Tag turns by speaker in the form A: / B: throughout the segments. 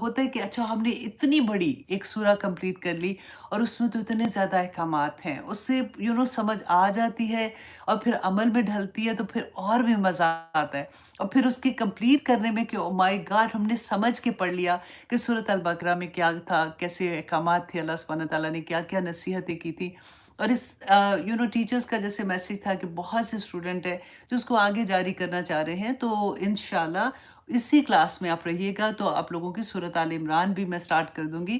A: होता है कि अच्छा हमने इतनी बड़ी एक सूरा कंप्लीट कर ली और उसमें तो इतने ज़्यादा अहकामात हैं, उससे समझ आ जाती है और फिर अमल में ढलती है तो फिर और भी मज़ा आता है। और फिर उसकी कंप्लीट करने में कि ओह माय गॉड! हमने समझ के पढ़ लिया कि सूरत अल बकरा में क्या था, कैसे अहकामात थे, अल्लाह सुब्हानहू व तआला ने क्या-क्या नसीहतें की थी। और इस टीचर्स का जैसे मैसेज था कि बहुत से स्टूडेंट हैं जो उसको आगे जारी करना चाह रहे हैं, तो इंशाल्लाह इसी क्लास में आप रहिएगा तो आप लोगों की सूरत आल इमरान भी मैं स्टार्ट कर दूँगी।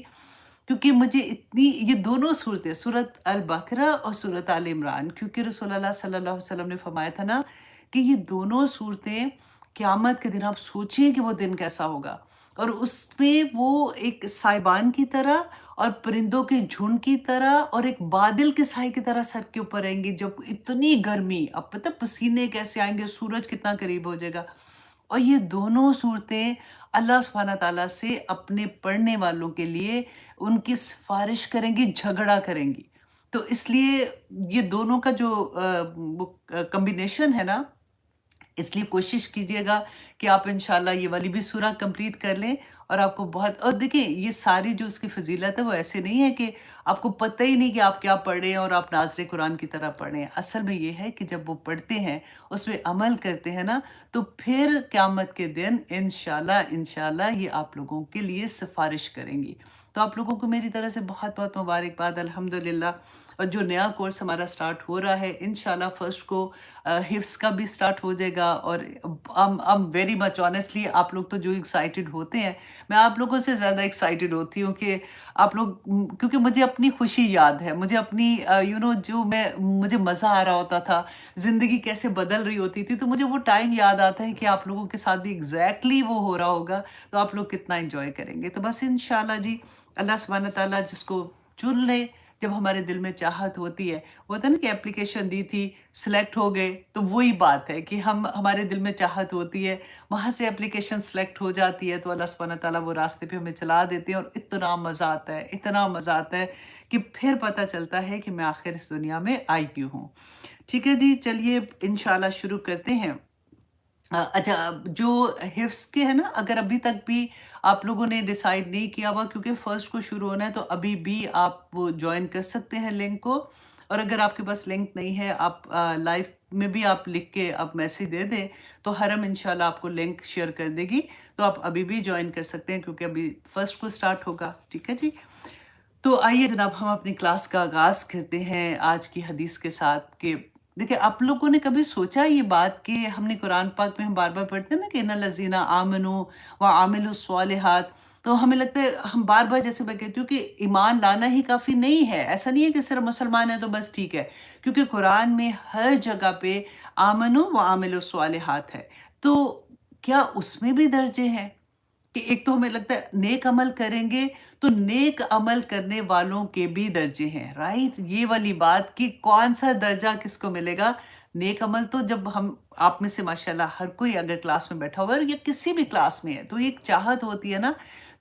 A: क्योंकि मुझे इतनी ये दोनों सूरतें सूरत अल बकरा और सूरत आल इमरान, क्योंकि रसूलुल्लाह सल्लल्लाहु अलैहि वसल्लम ने फरमाया था ना कि ये दोनों सूरतें क़यामत के दिन आप सोचिए कि वो दिन कैसा होगा। और उसमें वो एक साइबान की तरह और परिंदों के झुंड की तरह और एक बादल के साए की तरह सर के ऊपर रहेंगी, जब इतनी गर्मी, अब पता है पसीने कैसे आएँगे, सूरज कितना करीब हो जाएगा। और ये दोनों सूरतें अल्लाह सुब्हानहू तआला से अपने पढ़ने वालों के लिए उनकी सिफ़ारिश करेंगी, झगड़ा करेंगी। तो इसलिए ये दोनों का जो कॉम्बिनेशन है ना, इसलिए कोशिश कीजिएगा कि आप इंशाल्लाह ये वाली भी सूरा कंप्लीट कर लें और आपको बहुत और देखिए ये सारी जो उसकी फ़ज़ीलत है वो ऐसे नहीं है कि आपको पता ही नहीं कि आप क्या पढ़ रहे हैं और आप नाज़िर कुरान की तरह पढ़ रहे हैं। असल में ये है कि जब वो पढ़ते हैं, उसमें अमल करते हैं ना, तो फिर क़यामत के दिन इंशाल्लाह ये आप लोगों के लिए सिफ़ारिश करेंगी। तो आप लोगों को मेरी तरफ से बहुत-बहुत मुबारकबाद अल्हम्दुलिल्लाह। और जो नया कोर्स हमारा स्टार्ट हो रहा है इंशाल्लाह फर्स्ट को हिफ्ज़ का भी स्टार्ट हो जाएगा। और I am very much honestly आप लोग तो जो एक्साइटेड होते हैं, मैं आप लोगों से ज़्यादा एक्साइटेड होती हूँ कि आप लोग क्योंकि मुझे अपनी खुशी याद है, मुझे अपनी जो मुझे मज़ा आ रहा होता था, ज़िंदगी कैसे बदल रही होती थी, तो मुझे वो टाइम याद आता है कि आप लोगों के साथ भी एग्ज़ैक्टली वो हो रहा होगा, तो आप लोग कितना एन्जॉय करेंगे। तो बस इंशाल्लाह जी, अल्लाह सुब्हानहू तआला जिसको चुन ले, जब हमारे दिल में चाहत होती है, वो होता है ना कि एप्लीकेशन दी थी, सिलेक्ट हो गए, तो वही बात है कि हमारे दिल में चाहत होती है, वहाँ से एप्लीकेशन सिलेक्ट हो जाती है, तो अल्लाह सुब्हानहू तआला वो रास्ते पे हमें चला देते हैं और इतना मज़ा आता है, इतना मज़ा आता है कि फिर पता चलता है कि मैं आखिर इस दुनिया में आई क्यों हूँ। ठीक है जी, चलिए इंशाल्लाह शुरू करते हैं। अच्छा, जो हिफ्स के है ना, अगर अभी तक भी आप लोगों ने डिसाइड नहीं किया हुआ, क्योंकि फर्स्ट को शुरू होना है, तो अभी भी आप वो जॉइन कर सकते हैं लिंक को। और अगर आपके पास लिंक नहीं है, आप लाइव में भी आप लिख के आप मैसेज दे दें, तो हरम इंशाल्लाह आपको लिंक शेयर कर देगी, तो आप अभी भी जॉइन कर सकते हैं, क्योंकि अभी फर्स्ट को स्टार्ट होगा। ठीक है जी। तो आइए जनाब, हम अपनी क्लास का आगाज़ करते हैं आज की हदीस के साथ। कि देखिए, आप लोगों ने कभी सोचा ये बात कि हमने कुरान पाक में हम बार-बार पढ़ते हैं ना कि इन्नल लज़ीना आमनू व आमिलुस स्वालिहात, तो हमें लगता है हम बार-बार, जैसे मैं कहती हूँ कि ईमान लाना ही काफ़ी नहीं है। ऐसा नहीं है कि सिर्फ़ मुसलमान हैं तो बस ठीक है, क्योंकि कुरान में हर जगह पे आमनू व आमिलुस स्वालिहात है। तो क्या उसमें भी दर्जे हैं? कि एक तो हमें लगता है नेक अमल करेंगे तो नेक अमल करने वालों के भी दर्जे हैं, राइट? ये वाली बात कि कौन-सा दर्जा किसको मिलेगा। नेक अमल तो जब हम आप में से माशाल्लाह हर कोई अगर क्लास में बैठा हुआ है या किसी भी क्लास में है, तो एक चाहत होती है ना,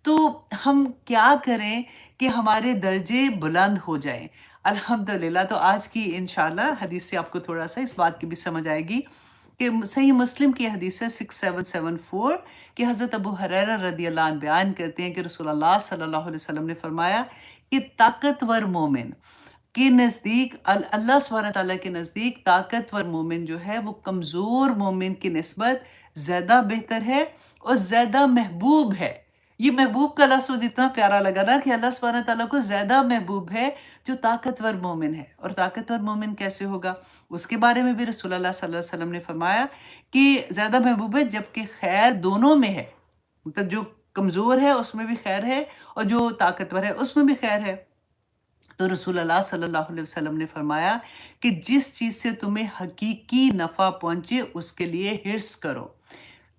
A: तो हम क्या करें कि हमारे दर्जे बुलंद हो जाएँ। अल्हम्दुलिल्लाह, तो आज की इंशाल्लाह हदीस से आपको थोड़ा-सा इस बात की भी समझ आएगी कि सही मुस्लिम की हदीस है 6774 कि हज़रत अबू हुरैरा रज़ियल्लाहु अन्हु बयान करते हैं कि रसूलुल्लाह सल्लल्लाहु अलैहि वसल्लम ने फरमाया कि ताकतवर मोमिन के नज़दीक अल्लाह सुब्हानहू तआला के नज़दीक ताकतवर मोमिन जो है वो कमज़ोर मोमिन की निस्बत ज़्यादा बेहतर है और ज़्यादा महबूब है। ये महबूब का लफ्ज़ मुझे इतना प्यारा लगा ना कि अल्लाह सुब्हानहू तआला को ज़्यादा महबूब है जो ताकतवर मोमिन है। और ताकतवर मोमिन कैसे होगा? उसके बारे में भी रसूलुल्लाह सल्लल्लाहु अलैहि वसल्लम ने फरमाया कि ज़्यादा महबूब है जबकि खैर दोनों में है। मतलब जो कमज़ोर है उसमें भी खैर है और जो ताकतवर है उसमें भी खैर है। तो रसूलुल्लाह सल्लल्लाहु अलैहि वसल्लम ने फरमाया कि जिस चीज़ से तुम्हें हकीकी नफ़ा पहुँचे उसके लिए हिर्स करो।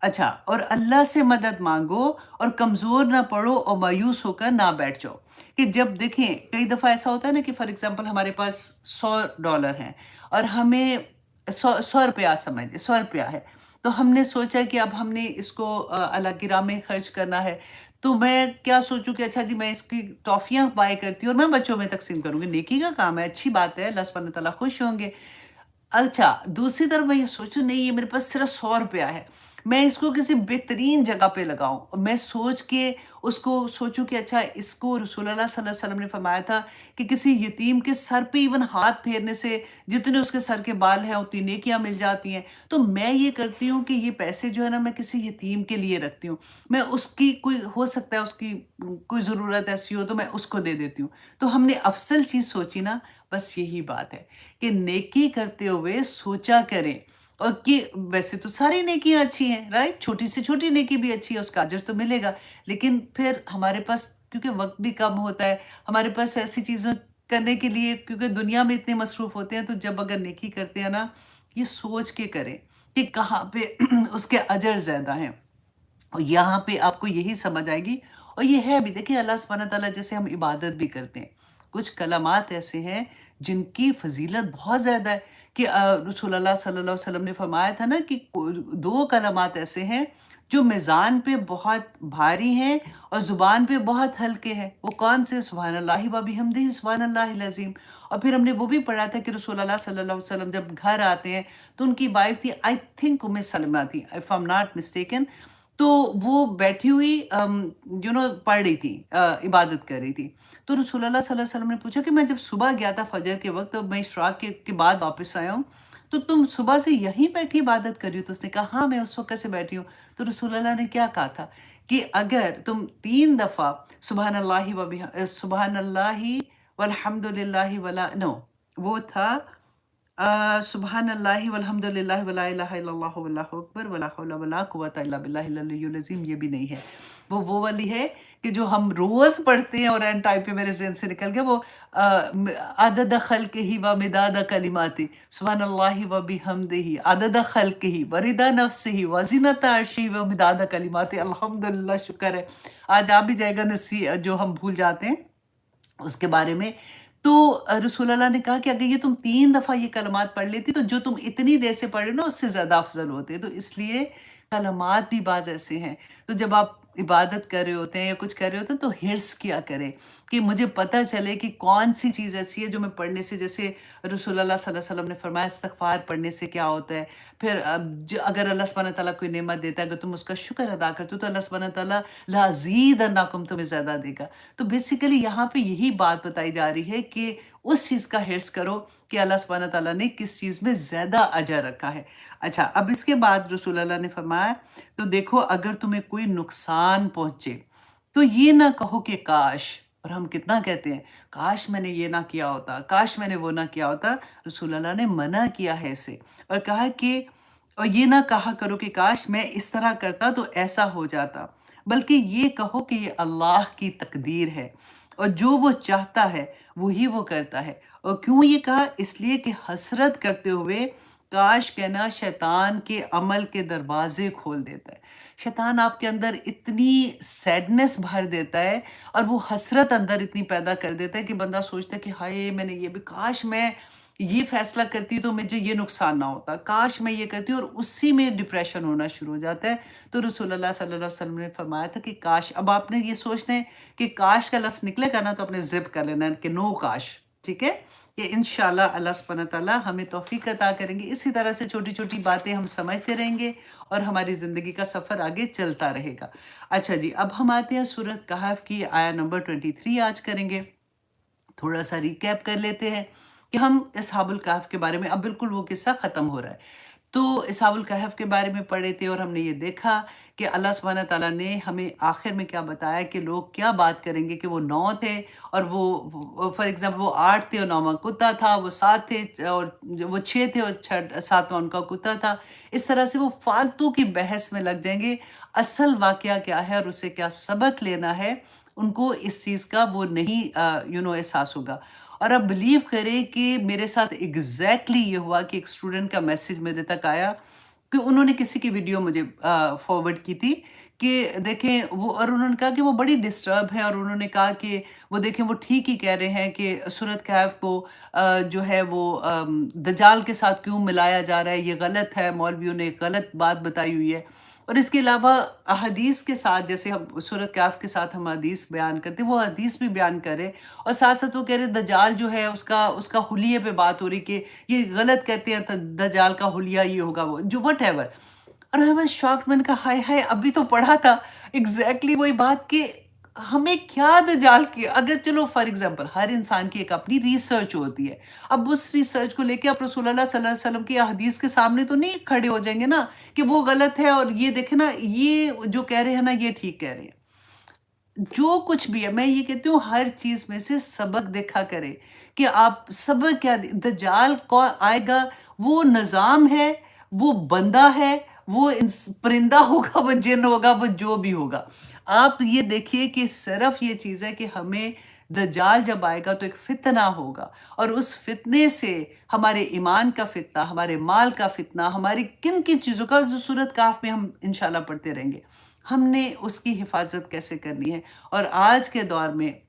A: अच्छा, और अल्लाह से मदद माँगो और कमज़ोर ना पड़ो और मायूस होकर ना बैठ जाओ। कि जब देखें, कई दफ़ा ऐसा होता है ना कि फॉर एग्ज़ाम्पल हमारे पास $100 हैं और हमें 100 रुपया समझिए, ₹100 है। तो हमने सोचा कि अब हमने इसको अल्लाह की राह में खर्च करना है। तो मैं क्या सोचूँ कि अच्छा जी, मैं इसकी टॉफ़ियाँ बाय करती हूँ और मैं बच्चों में तक़सीम करूँगी। नेकी का काम है, अच्छी बात है, अल्लाह सुब्हानहू तआला खुश होंगे। अच्छा, दूसरी तरफ मैं ये सोचूँ नहीं, ये मेरे पास सिर्फ़ ₹100 है। میں اس کو کسی بہترین جگہ پہ لگاؤں، اور میں سوچ کے اس کو سوچوں کہ اچھا اس کو رسول اللہ صلی اللہ علیہ وسلم نے فرمایا تھا کہ کسی یتیم کے سر پہ ایون ہاتھ پھیرنے سے جتنے اس کے سر کے بال ہیں اتنی نیکیاں مل جاتی ہیں۔ تو میں یہ کرتی ہوں کہ یہ پیسے جو ہے نا میں کسی یتیم کے لیے رکھتی ہوں، میں اس کی کوئی ہو سکتا ہے اس کی کوئی ضرورت ایسی ہو تو میں اس کو دے دیتی ہوں۔ تو ہم نے افضل چیز سوچی نا، بس یہی بات ہے کہ نیکی کرتے ہوئے سوچا کریں، اور کہ ویسے تو ساری نیکیاں اچھی ہیں، رائٹ؟ چھوٹی سے چھوٹی نیکی بھی اچھی ہے، اس کا اجر تو ملے گا، لیکن پھر ہمارے پاس کیونکہ وقت بھی کم ہوتا ہے، ہمارے پاس ایسی چیزیں کرنے کے لیے کیونکہ دنیا میں اتنے مصروف ہوتے ہیں، تو جب اگر نیکی کرتے ہیں نا، یہ سوچ کے کریں کہ کہاں پہ اس کے اجر زیادہ ہیں، اور یہاں پہ آپ کو یہی سمجھ آئے گی۔ اور یہ ہے بھی، دیکھیں اللہ سبحانہ تعالیٰ جیسے ہم عبادت بھی کرتے ہیں، کچھ کلمات ایسے ہیں جن کی فضیلت بہت زیادہ ہے، کہ رسول اللہ صلی اللہ علیہ وسلم نے فرمایا تھا نا کہ دو کلمات ایسے ہیں جو میزان پہ بہت بھاری ہیں اور زبان پہ بہت ہلکے ہیں۔ وہ کون سے؟ سبحان اللہ و بحمدہ سبحان اللہ العظیم۔ اور پھر ہم نے وہ بھی پڑھا تھا کہ رسول اللہ صلی اللہ علیہ وسلم جب گھر آتے ہیں تو ان کی وائف تھی، آئی تھنک ام سلمہ تھی، if I am not mistaken, تو وہ بیٹھی ہوئی پڑھ رہی تھی، عبادت کر رہی تھی۔ تو رسول اللہ صلی اللہ علیہ وسلم نے پوچھا کہ میں جب صبح گیا تھا فجر کے وقت، میں اشراق کے بعد واپس آیا ہوں، تو تم صبح سے یہیں بیٹھی عبادت کر رہی ہو؟ تو اس نے کہا ہاں میں اس وقت سے بیٹھی ہوں۔ تو رسول اللہ نے کیا کہا تھا کہ اگر تم 3 دفعہ سبحان اللہ والحمد للہ ولا نو، وہ تھا سبحان اللہ والحمد للہ ولا الہ الا اللہ واللہ اکبر ولا حول ولا قوۃ الا باللہ العلی العظیم، یہ بھی نہیں ہے، وہ والی ہے کہ جو ہم روز پڑھتے ہیں، اور اینڈ ٹائم پہ میرے ذہن سے نکل گیا، وہ عدد خلقہ و مداد کلماتہ، سبحان اللہ و بحمدہ عدد خلقہ و رضا نفسہ و زینت عرشہ و مداد کلماتہ۔ الحمدللہ، شکر ہے آج آ بھی جائے گا جو ہم بھول جاتے ہیں اس کے بارے میں۔ تو رسول اللہ نے کہا کہ اگر یہ تم 3 دفعہ یہ کلمات پڑھ لیتی تو جو تم اتنی دیر سے پڑھ رہے ہو نا اس سے زیادہ افضل ہوتے۔ تو اس لیے کلمات بھی بعض ایسے ہیں، تو جب آپ عبادت کر رہے ہوتے ہیں یا کچھ کر رہے ہوتے ہیں تو حرص کیا کریں کہ مجھے پتہ چلے کہ کون سی چیز ایسی ہے جو میں پڑھنے سے، جیسے رسول اللہ صلی اللہ علیہ وسلم نے فرمایا استغفار پڑھنے سے کیا ہوتا ہے۔ پھر اگر اللہ سبحانہ تعالیٰ کوئی نعمت دیتا ہے، اگر تم اس کا شکر ادا کرتے ہو تو اللہ سبحانہ تعالیٰ لَأَزِيدَنَّکُم تمہیں زیادہ دے گا۔ تو بیسیکلی یہاں پہ یہی بات بتائی جا رہی ہے کہ اس چیز کا حرص کرو کہ اللہ سبحانہ تعالیٰ نے کس چیز میں زیادہ اجر رکھا ہے۔ اچھا، اب اس کے بعد رسول اللہ نے فرمایا تو دیکھو اگر تمہیں کوئی نقصان پہنچے تو یہ نہ کہو کہ کاش، اور ہم کتنا کہتے ہیں کاش میں نے یہ نہ کیا ہوتا، کاش میں نے وہ نہ کیا ہوتا۔ رسول اللہ نے منع کیا ہے اسے، اور کہا کہ اور یہ نہ کہا کرو کہ کاش میں اس طرح کرتا تو ایسا ہو جاتا، بلکہ یہ کہو کہ یہ اللہ کی تقدیر ہے، اور جو وہ چاہتا ہے وہی وہ کرتا ہے۔ اور کیوں یہ کہا؟ اس لیے کہ حسرت کرتے ہوئے کاش کہنا شیطان کے عمل کے دروازے کھول دیتا ہے۔ شیطان آپ کے اندر اتنی سیڈنس بھر دیتا ہے، اور وہ حسرت اندر اتنی پیدا کر دیتا ہے کہ بندہ سوچتا ہے کہ ہائے میں نے یہ بھی، کاش میں یہ فیصلہ کرتی تو مجھے یہ نقصان نہ ہوتا، کاش میں یہ کرتی، اور اسی میں ڈپریشن ہونا شروع ہو جاتا ہے۔ تو رسول اللہ صلی اللہ علیہ وسلم نے فرمایا تھا کہ کاش، اب آپ نے یہ سوچنا ہے کہ کاش کا لفظ نکلے گا نا تو اپنے زب کر لینا ہے کہ نو کاش، ٹھیک ہے؟ کہ انشاءاللہ اللہ سبحانہ تعالیٰ ہمیں توفیق عطا کریں گے، اسی طرح سے چھوٹی چھوٹی باتیں ہم سمجھتے رہیں گے اور ہماری زندگی کا سفر آگے چلتا رہے گا۔ اچھا جی، اب ہم آتے ہیں سورۃ کہف کی آیا نمبر 23 آج کریں گے۔ تھوڑا سا ریکیپ کر لیتے ہیں کہ ہم اصحاب الکہف کے بارے میں، اب بالکل وہ قصہ ختم ہو رہا ہے، تو اصحاب الکہف کے بارے میں پڑھے تھے، اور ہم نے یہ دیکھا کہ اللہ سبحانہ تعالیٰ نے ہمیں آخر میں کیا بتایا کہ لوگ کیا بات کریں گے کہ وہ 9 تھے، اور وہ فار ایگزامپل وہ 8 تھے اور 9واں کتا تھا، وہ 7 تھے اور وہ 6 تھے اور 7واں ان کا کتا تھا۔ اس طرح سے وہ فالتو کی بحث میں لگ جائیں گے، اصل واقعہ کیا ہے اور اسے کیا سبق لینا ہے ان کو اس چیز کا وہ نہیں احساس ہوگا۔ اور اب بلیو کریں کہ میرے ساتھ ایگزیکٹلی یہ ہوا کہ ایک اسٹوڈنٹ کا میسیج میرے تک آیا کہ انہوں نے کسی کی ویڈیو مجھے فارورڈ کی تھی کہ دیکھیں وہ، اور انہوں نے کہا کہ وہ بڑی ڈسٹرب ہے، اور انہوں نے کہا کہ وہ دیکھیں وہ ٹھیک ہی کہہ رہے ہیں کہ سورۃ کہف کو جو ہے وہ دجال کے ساتھ کیوں ملایا جا رہا ہے، یہ غلط ہے، مولویوں نے غلط بات بتائی ہوئی ہے۔ اور اس کے علاوہ احادیث کے ساتھ، جیسے ہم سورۃ کہف کے ساتھ ہم حدیث بیان کرتے ہیں، وہ حدیث بھی بیان کرے، اور ساتھ ساتھ وہ کہہ رہے دجال جو ہے اس کا حلیے پہ بات ہو رہی کہ یہ غلط کہتے ہیں دجال کا حلیہ یہ ہوگا وہ جو وٹ ایور۔ और आई वाज़ शॉक्ड, मैंने कहा हाय हाय अभी तो पढ़ा था एग्ज़ैक्टली वही बात कि हमें क्या दजाल की, अगर चलो फॉर एग्ज़ाम्पल हर इंसान की एक अपनी रिसर्च होती है। अब उस रिसर्च को लेके आप रसूलुल्लाह सल्लल्लाहु अलैहि वसल्लम की हदीस के सामने तो नहीं खड़े हो जाएँगे ना कि वो गलत है और ये देखें ना, ये जो कह रहे हैं ना ये ठीक कह रहे हैं। जो कुछ भी है, मैं ये कहती हूँ हर चीज़ में से सबक देखा करें कि आप सबक क्या दज्जाल कौन आएगा, वो निज़ाम है, वो बंदा है, वो परिंदा होगा, वो जिन होगा, वो जो भी होगा। आप ये देखिए कि सिर्फ़ ये चीज़ है कि हमें दज्जाल जब आएगा तो एक फ़ितना होगा और उस फ़ितने से हमारे ईमान का फ़ितना, हमारे माल का फ़ितना, हमारी किन-किन चीज़ों का, जो सूरत कहफ़ में हम इंशाअल्लाह पढ़ते रहेंगे। हमने उसकी हिफ़ाज़त कैसे करनी है। और आज के दौर में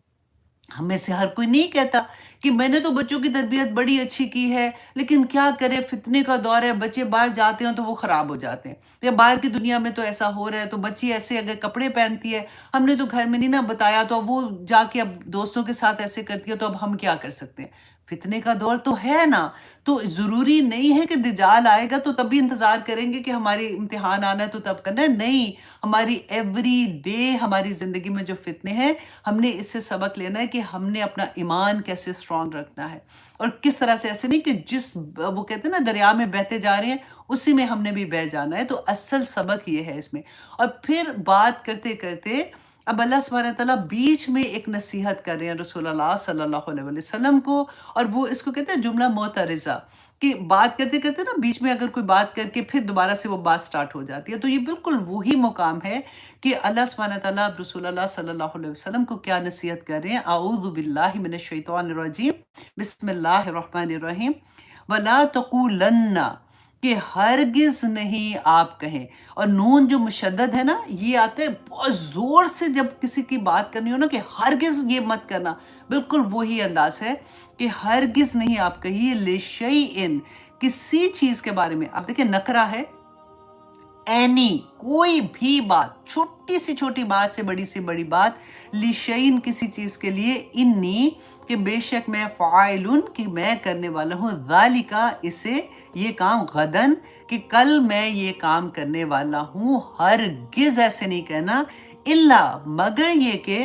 A: हम में से हर कोई नहीं कहता कि मैंने तो बच्चों की तरबियत बड़ी अच्छी की है, लेकिन क्या करें फ़ितने का दौर है, बच्चे बाहर जाते हैं तो वो ख़राब हो जाते हैं। या बाहर की दुनिया में तो ऐसा हो रहा है, तो बच्ची ऐसे अगर कपड़े पहनती है, हमने तो घर में नहीं ना बताया, तो वो जाके अब दोस्तों के साथ ऐसे करती है, तो अब हम क्या कर सकते हैं? फ़ितने का दौर तो है ना, तो ज़रूरी नहीं है कि दज्जाल आएगा तो तभी इंतज़ार करेंगे कि हमारी इम्तिहान आना है तो तब करना है, नहीं। हमारी एवरी डे हमारी ज़िंदगी में जो फ़ितने हैं, हमने इससे सबक लेना है कि हमने अपना ईमान कैसे स्ट्रॉन्ग रखना है और किस तरह से, ऐसे नहीं कि वो कहते हैं ना दरिया में बहते जा रहे हैं, उसी में हमने भी बह जाना है। तो असल सबक ये है इसमें। और फिर बात करते-करते अब अल्लाह सुब्हानहू व तआला बीच में एक नसीहत कर रहे हैं रसूलुल्लाह सल्लल्लाहु अलैहि वसल्लम को, और वो इसको कहते हैं जुमला मोतरिज़ा, कि बात करते-करते ना बीच में अगर कोई बात करके फिर दोबारा से वो बात स्टार्ट हो जाती है। तो ये बिल्कुल वही मुकाम है कि अल्लाह सुब्हानहू व तआला रसूलुल्लाह सल्लल्लाहु अलैहि वसल्लम को क्या नसीहत कर रहे हैं। अऊज़ु बिल्लाहि मिनश शैतानिर रजीम, बिस्मिल्लाहिर रहमानिर रहीम, वला तक़ूलन्ना, कि हरगिज़ नहीं आप कहें। और नून जो मुशद्दद है ना, ये आता है बहुत ज़ोर से जब किसी की बात करनी हो ना, कि हरगिज़ ये मत करना, बिल्कुल वही अंदाज़ है कि हरगिज़ नहीं आप कहिए लिशैइन, किसी चीज़ के बारे में। आप देखिए नकरा है, एनी कोई भी बात, छोटी से छोटी बात से बड़ी से बड़ी बात, लिशैइन किसी चीज़ के लिए, इन्नी कि बेशक मैं फ़ाइलुन कि मैं करने वाला हूँ, ज़ालिका इसे, ये काम, गदन कि कल मैं ये काम करने वाला हूँ। हरगिज़ ऐसे नहीं कहना, इल्ला मगर ये कि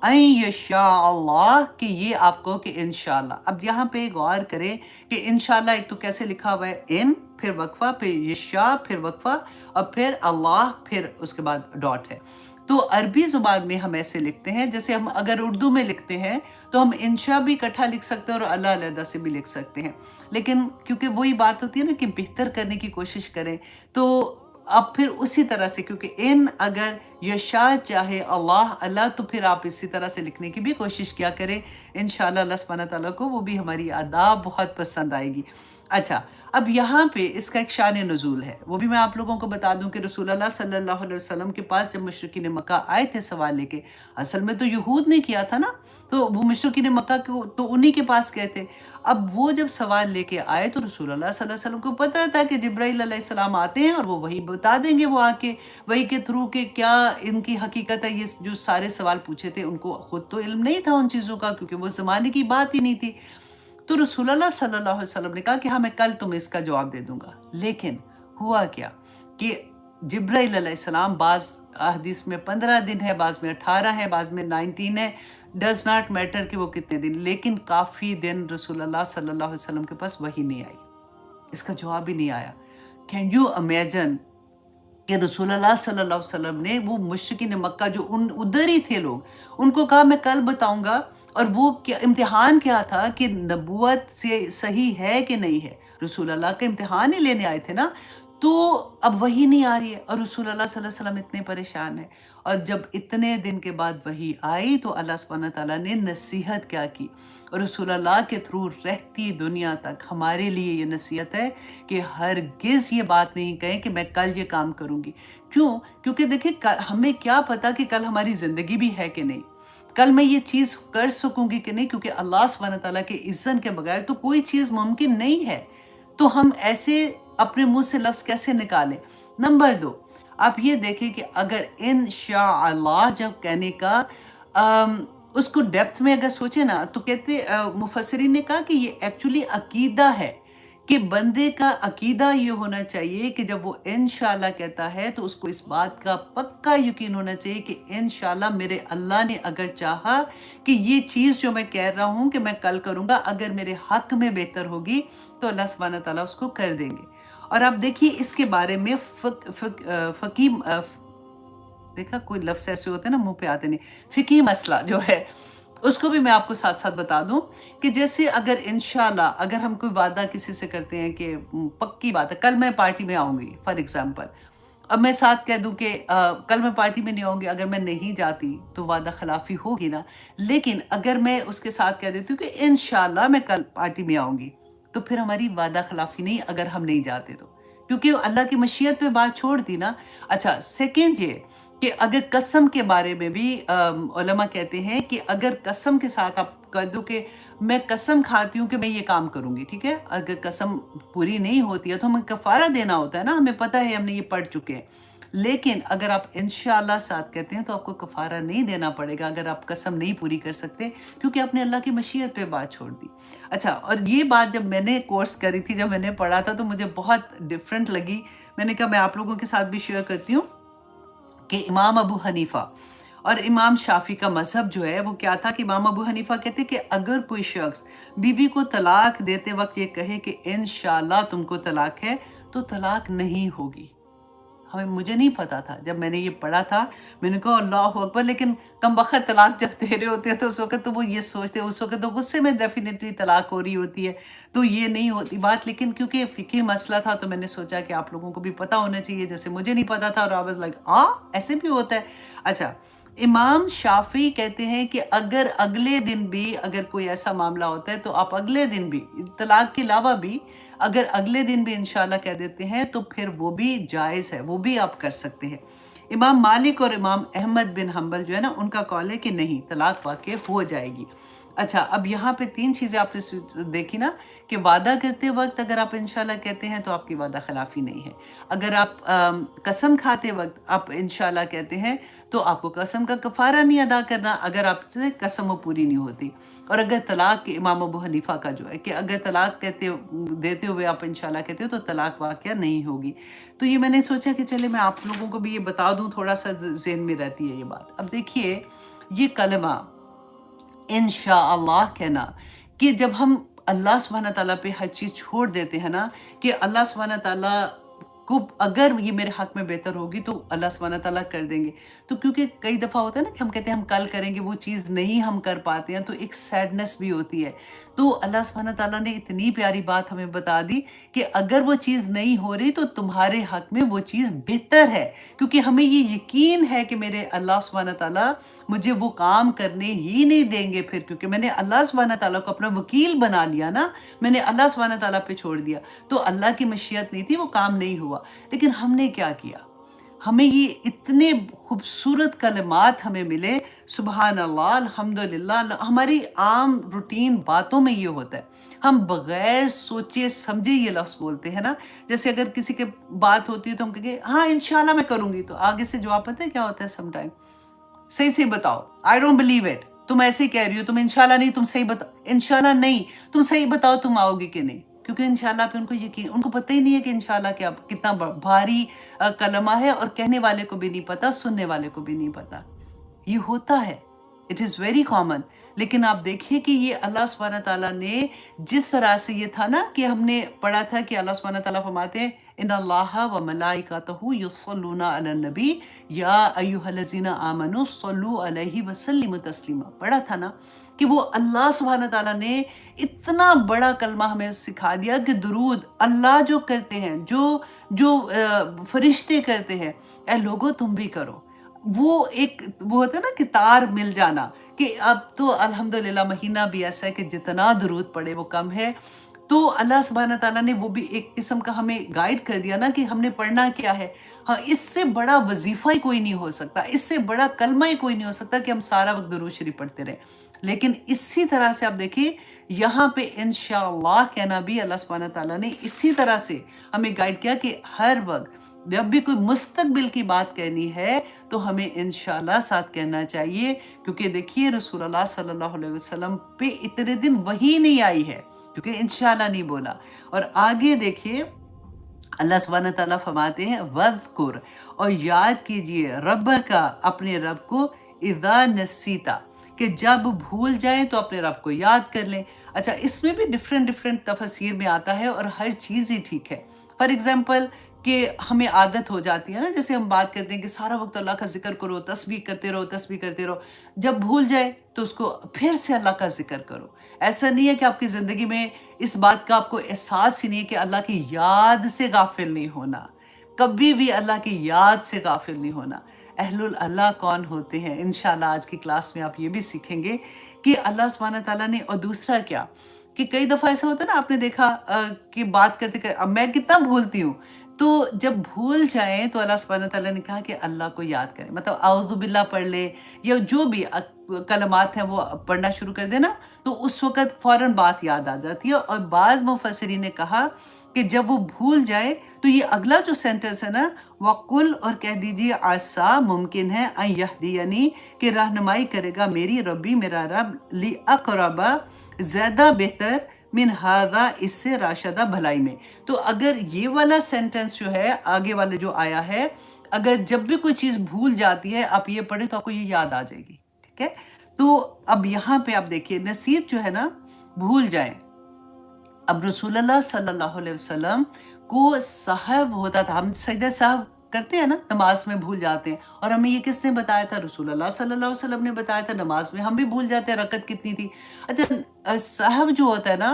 A: अन यशा अल्लाह, कि ये आपको कि इंशाअल्लाह। अब यहाँ पे गौर करें कि इंशाअल्लाह एक तो कैसे लिखा हुआ है, इन फिर वक्फा, फिर यशा, फिर वक्फा, और फिर अल्लाह, फिर उसके बाद डॉट है। तो अरबी ज़ुबान में हम ऐसे लिखते हैं, जैसे हम अगर उर्दू में लिखते हैं तो हम इंशा भी इकट्ठा लिख सकते हैं और अल्लाह अलहदा से भी लिख सकते हैं। लेकिन क्योंकि वही बात होती है ना कि बेहतर करने की कोशिश करें, तो अब फिर उसी तरह से, क्योंकि इन अगर यशा चाहे अल्लाह अल्लाह, तो फिर आप इसी तरह से लिखने की भी कोशिश किया करें। इंशाअल्लाह अल्लाह सुब्हानहू व तआला को वो भी हमारी अदा बहुत पसंद आएगी। अच्छा, अब यहाँ पे इसका एक शान नुज़ूल है, वो भी मैं आप लोगों को बता दूँ कि रसूलुल्लाह सल्लल्लाहु अलैहि वसल्लम के पास जब मुशरिकीन मक्का आए थे सवाल लेके, असल में तो यहूद ने किया था ना, तो वो मुशरिकीन मक्का को तो उन्हीं के पास गए थे। अब वो जब सवाल लेके आए तो रसूलुल्लाह सल्लल्लाहु अलैहि वसल्लम को पता था कि जिब्राइल अलैहिस्सलाम आते हैं और वो वही बता देंगे, वो आके वही के थ्रू कि क्या इनकी हकीकत है। ये जो सारे सवाल पूछे थे उनको खुद तो इल्म नहीं था उन चीज़ों का, क्योंकि वो ज़माने की बात ही नहीं थी। तो रसूलुल्लाह सल्लल्लाहु अलैहि वसल्लम ने कहा कि हाँ, मैं कल तुम्हें इसका जवाब दे दूँगा। लेकिन हुआ क्या कि जिब्राइल अलैहिस्सलाम, बाज़ हदीस में 15 दिन है, बाज़ में 18 है, बाज़ में 19 है, डज़ नॉट मैटर कि वो कितने दिन, लेकिन काफ़ी दिन रसूलुल्लाह सल्लल्लाहु अलैहि वसल्लम के पास वही नहीं आई। इसका जवाब ही नहीं आया। कैन यू इमेजिन कि रसूलुल्लाह सल्लल्लाहु अलैहि वसल्लम ने वो मुश्रिकीन मक्का जो उधर ही थे लोग, उनको कहा मैं कल बताऊँगा, और वो क्या इम्तिहान क्या था कि नबूवत से सही है कि नहीं है। रसूलुल्लाह का इम्तिहान ही लेने आए थे ना, तो अब वही नहीं आ रही है और रसूलुल्लाह सल्लल्लाहु अलैहि वसल्लम इतने परेशान हैं। और जब इतने दिन के बाद वही आई तो अल्लाह सुब्हानहू व तआला ने नसीहत क्या की, और रसूलुल्लाह के थ्रू रहती दुनिया तक हमारे लिए ये नसीहत है कि हरगिज़ ये बात नहीं कहें कि मैं कल ये काम करूँगी। क्यों? क्योंकि देखिए हमें क्या पता कि कल हमारी ज़िंदगी भी है कि नहीं, कल मैं ये चीज़ कर सकूँगी कि नहीं, क्योंकि अल्लाह सुब्हानहू व तआला के इज़्ज़न के बगैर तो कोई चीज़ मुमकिन नहीं है। तो हम ऐसे अपने मुँह से लफ्ज़ कैसे निकालें? नंबर 2, आप ये देखें कि अगर इंशाअल्लाह जब कहने का उसको डेप्थ में अगर सोचें ना, तो कहते मुफस्सिरीन ने कहा कि ये एक्चुअली अकीदा है کہ بندے کا عقیدہ یہ ہونا چاہیے کہ جب وہ انشاءاللہ کہتا ہے تو اس کو اس بات کا پکا یقین ہونا چاہیے کہ انشاءاللہ میرے اللہ نے اگر چاہا کہ یہ چیز جو میں کہہ رہا ہوں کہ میں کل کروں گا اگر میرے حق میں بہتر ہوگی تو اللہ سبحانہ تعالیٰ اس کو کر دیں گے۔ اور آپ دیکھیے اس کے بارے میں فقیم دیکھا کوئی لفظ ایسے ہوتے ہیں نا منہ پہ آتے نہیں، فقہی مسئلہ جو ہے اس کو بھی میں آپ کو ساتھ ساتھ بتا دوں کہ جیسے اگر انشاءاللہ اگر ہم کوئی وعدہ کسی سے کرتے ہیں کہ پکی بات ہے کل میں پارٹی میں آؤں گی فار ایگزامپل، اب میں ساتھ کہہ دوں کہ کل میں پارٹی میں نہیں آؤں گی، اگر میں نہیں جاتی تو وعدہ خلافی ہوگی نا، لیکن اگر میں اس کے ساتھ کہہ دیتی ہوں کہ انشاءاللہ میں کل پارٹی میں آؤں گی تو پھر ہماری وعدہ خلافی نہیں اگر ہم نہیں جاتے تو، کیونکہ اللہ کی مشیت پہ بات چھوڑ دی نا۔ اچھا سیکنڈ یہ کہ اگر قسم کے بارے میں بھی علماء کہتے ہیں کہ اگر قسم کے ساتھ آپ کہہ دو کہ میں قسم کھاتی ہوں کہ میں یہ کام کروں گی، ٹھیک ہے، اگر قسم پوری نہیں ہوتی ہے تو ہمیں کفارہ دینا ہوتا ہے نا، ہمیں پتہ ہے ہم نے یہ پڑھ چکے ہیں، لیکن اگر آپ انشاءاللہ ساتھ کہتے ہیں تو آپ کو کفارہ نہیں دینا پڑے گا اگر آپ قسم نہیں پوری کر سکتے، کیونکہ آپ نے اللہ کی مشیت پہ بات چھوڑ دی۔ اچھا، اور یہ بات جب میں نے کورس کری تھی، جب میں نے پڑھا تھا تو مجھے بہت ڈیفرنٹ لگی، میں نے کہا میں آپ لوگوں کے ساتھ بھی شیئر کرتی ہوں کہ امام ابو حنیفہ اور امام شافعی کا مذہب جو ہے وہ کیا تھا کہ امام ابو حنیفہ کہتے کہ اگر کوئی شخص بیوی کو طلاق دیتے وقت یہ کہے کہ انشاءاللہ تم کو طلاق ہے تو طلاق نہیں ہوگی۔ مجھے نہیں پتا تھا، جب میں نے یہ پڑھا تھا میں نے کہا اللہ اکبر، لیکن کم وقت طلاق جب دے رہے ہوتے ہیں تو اس وقت تو وہ یہ سوچتے ہیں، اس وقت تو غصے میں ڈیفینیٹلی طلاق ہو رہی ہوتی ہے تو یہ نہیں ہوتی بات، لیکن کیونکہ فقہی مسئلہ تھا تو میں نے سوچا کہ آپ لوگوں کو بھی پتہ ہونا چاہیے، جیسے مجھے نہیں پتا تھا اور I was like ایسے بھی ہوتا ہے۔ اچھا، امام شافعی کہتے ہیں کہ اگر اگلے دن بھی اگر کوئی ایسا معاملہ ہوتا ہے تو آپ اگلے دن بھی طلاق کے علاوہ بھی اگر اگلے دن بھی انشاءاللہ کہہ دیتے ہیں تو پھر وہ بھی جائز ہے، وہ بھی آپ کر سکتے ہیں۔ امام مالک اور امام احمد بن حنبل جو ہے نا ان کا قول ہے کہ نہیں، طلاق واقع ہو جائے گی۔ اچھا، اب یہاں پہ تین چیزیں آپ نے دیکھی نا کہ وعدہ کرتے وقت اگر آپ انشاءاللہ کہتے ہیں تو آپ کی وعدہ خلافی نہیں ہے، اگر آپ قسم کھاتے وقت آپ انشاءاللہ کہتے ہیں تو آپ کو قسم کا کفارہ نہیں ادا کرنا اگر آپ سے قسم وہ پوری نہیں ہوتی، اور اگر طلاق کے امام ابو حنیفہ کا جو ہے کہ اگر طلاق دیتے ہوئے آپ انشاءاللہ کہتے ہو تو طلاق واقعہ نہیں ہوگی۔ تو یہ میں نے سوچا کہ چلے میں آپ لوگوں کو بھی یہ بتا دوں، تھوڑا سا ذہن میں رہتی ہے یہ بات۔ اب دیکھیے یہ کلمہ انشاءاللہ کہنا کہ جب ہم اللہ سبحانہ تعالیٰ پہ ہر چیز چھوڑ دیتے ہیں نا کہ اللہ سبحانہ تعالیٰ کو اگر یہ میرے حق میں بہتر ہوگی تو اللہ سبحانہ تعالیٰ کر دیں گے، تو کیونکہ کئی دفعہ ہوتا ہے نا کہ ہم کہتے ہیں ہم کل کریں گے، وہ چیز نہیں ہم کر پاتے ہیں تو ایک سیڈنس بھی ہوتی ہے، تو اللہ سبحانہ تعالیٰ نے اتنی پیاری بات ہمیں بتا دی کہ اگر وہ چیز نہیں ہو رہی تو تمہارے حق میں وہ چیز بہتر ہے، کیونکہ ہمیں یہ یقین ہے کہ میرے اللہ سبحانہ تعالیٰ مجھے وہ کام کرنے ہی نہیں دیں گے پھر، کیونکہ میں نے اللہ سبحانہ تعالیٰ کو اپنا وکیل بنا لیا نا، میں نے اللہ سبحانہ تعالیٰ پہ چھوڑ دیا، تو اللہ کی مشیت نہیں تھی، وہ کام نہیں ہوا، لیکن ہم نے کیا کیا، ہمیں یہ اتنے خوبصورت کلمات ہمیں ملے، سبحان اللہ، الحمدللہ، ہماری عام روٹین باتوں میں یہ ہوتا ہے، ہم بغیر سوچے سمجھے یہ لفظ بولتے ہیں نا، جیسے اگر کسی کے بات ہوتی ہے تو ہم کہیں گے ہاں انشاءاللہ میں کروں گی، تو آگے سے جواب پتہ ہے کیا ہوتا ہے سم ٹائم، صحیح سے بتاؤ، I don't believe it، تم ایسے ہی کہہ رہی ہو، تم انشاءاللہ نہیں، تم صحیح بتاؤ، انشاءاللہ نہیں، تم صحیح بتاؤ تم آؤ گی کہ نہیں، کیونکہ انشاءاللہ پہ ان کو یقین، ان کو پتہ ہی نہیں ہے کہ انشاءاللہ کیا کتنا بھاری کلمہ ہے، اور کہنے والے کو بھی نہیں پتا، سننے والے کو بھی نہیں پتا، یہ ہوتا ہے، اٹ از ویری کامن، لیکن آپ دیکھیے کہ یہ اللہ سبحانہ تعالیٰ نے جس طرح سے یہ تھا نا کہ ہم نے پڑھا تھا کہ اللہ سبحانہ تعالیٰ فرماتے ہیں ان اللہ و ملائکتہ یصلون علی النبی یا ایھا الذین آمنوا صلوا علیہ وسلموا تسلیما، پڑھا تھا نا کہ وہ اللہ سبحانہ تعالیٰ نے اتنا بڑا کلمہ ہمیں سکھا دیا کہ درود اللہ جو کرتے ہیں، جو فرشتے کرتے ہیں، اے لوگو تم بھی کرو، وہ ایک وہ ہوتا ہے نا کہ تار مل جانا، کہ اب تو الحمدللہ مہینہ بھی ایسا ہے کہ جتنا درود پڑے وہ کم ہے، تو اللہ سبحانہ تعالیٰ نے وہ بھی ایک قسم کا ہمیں گائیڈ کر دیا نا کہ ہم نے پڑھنا کیا ہے، ہاں اس سے بڑا وظیفہ ہی کوئی نہیں ہو سکتا، اس سے بڑا کلمہ ہی کوئی نہیں ہو سکتا کہ ہم سارا وقت درود شریف پڑھتے رہیں، لیکن اسی طرح سے آپ دیکھیں یہاں پہ انشاءاللہ کہنا بھی اللہ سبحانہ تعالیٰ نے اسی طرح سے ہمیں گائیڈ کیا کہ ہر وقت जब भी कोई मुस्तकबिल की बात कहनी है तो हमें इंशाल्लाह साथ कहना चाहिए, क्योंकि देखिए रसूलुल्लाह सल्लल्लाहु अलैहि वसल्लम पे इतने दिन वही नहीं आई है क्योंकि इंशाल्लाह नहीं बोला। और आगे देखिए अल्लाह सुब्हानहू तआला फरमाते हैं वज़कुर, और याद कीजिए रब का, अपने रब को, इज़ा नसीता, कि जब भूल जाएं तो अपने रब को याद कर लें। अच्छा, इसमें भी डिफरेंट डिफरेंट तफसीर में आता है और हर चीज़ ही ठीक है। फॉर एग्जांपल कि हमें आदत हो जाती है ना, जैसे हम बात करते हैं कि सारा वक्त अल्लाह का जिक्र करो, तस्बीह करते रहो, तस्बीह करते रहो, जब भूल जाए तो उसको फिर से अल्लाह का जिक्र करो। ऐसा नहीं है कि आपकी ज़िंदगी में इस बात का आपको एहसास ही नहीं है कि अल्लाह की याद से गाफिल नहीं होना, कभी भी अल्लाह की याद से गाफिल नहीं होना। अहलुल अल्लाह कौन होते हैं, इंशाल्लाह आज की क्लास में आप ये भी सीखेंगे कि अल्लाह सुब्हानहू तआला ने। और दूसरा क्या कि कई दफ़ा ऐसा होता है ना, आपने देखा कि बात करते करते अब मैं कितना भूलती हूँ, तो जब भूल जाएं तो अल्लाह सुब्हानहू तआला ने कहा कि अल्लाह को याद करें, मतलब आउज़ु बिल्लाह पढ़ ले या जो भी कलमात हैं वो पढ़ना शुरू कर देना, तो उस वक़्त फ़ौरन बात याद आ जाती है। और बाज़ मुफ़स्सिरीन ने कहा कि जब वो भूल जाए तो ये अगला जो सेंटेंस है ना, वक़ुल, और कह दीजिए आसा, मुमकिन है अन यहदियनी, कि रहनुमाई करेगा मेरी रब्बी, मेरा रब, ली अक़रबा, ज़्यादा बेहतर, मिन हाज़ा, इससे, राशदा, भलाई में। तो अगर ये वाला सेंटेंस जो है आगे वाले जो आया है, अगर जब भी कोई चीज़ भूल जाती है आप ये पढ़ें तो आपको ये याद आ जाएगी, ठीक है। तो अब यहाँ पे आप देखिए नसीहत जो है ना, भूल जाए। अब रसूलुल्लाह सल्लल्लाहु अलैहि वसल्लम को सहव होता था, हम सजदा सहव करते हैं ना, नमाज में भूल जाते हैं, और हमें ये किसने बताया था, रसूलुल्लाह सल्लल्लाहु अलैहि वसल्लम ने बताया था। नमाज में हम भी भूल जाते हैं रकत कितनी थी। अच्छा, सहव जो होता है ना,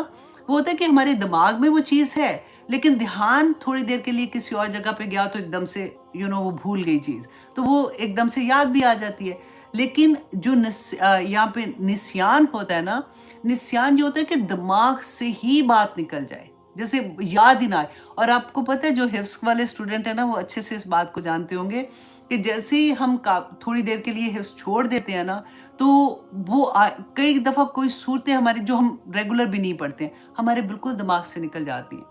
A: वो होता है कि हमारे दिमाग में वो चीज़ है लेकिन ध्यान थोड़ी देर के लिए किसी और जगह पे गया तो एकदम से वो भूल गई चीज़, तो वो एकदम से याद भी आ जाती है। लेकिन जो यहाँ पे निस्यान होता है ना, निस्यान जो होता है कि दिमाग से ही बात निकल जाए, जैसे याद ही ना आए। और आपको पता है जो हिफ्स वाले स्टूडेंट है ना, वो अच्छे से इस बात को जानते होंगे कि जैसे ही हम थोड़ी देर के लिए हिफ्स छोड़ देते हैं ना, तो वो कई दफ़ा कोई सूरतें हमारी जो हम रेगुलर भी नहीं पढ़ते हैं, हमारे बिल्कुल दिमाग से निकल जाती हैं।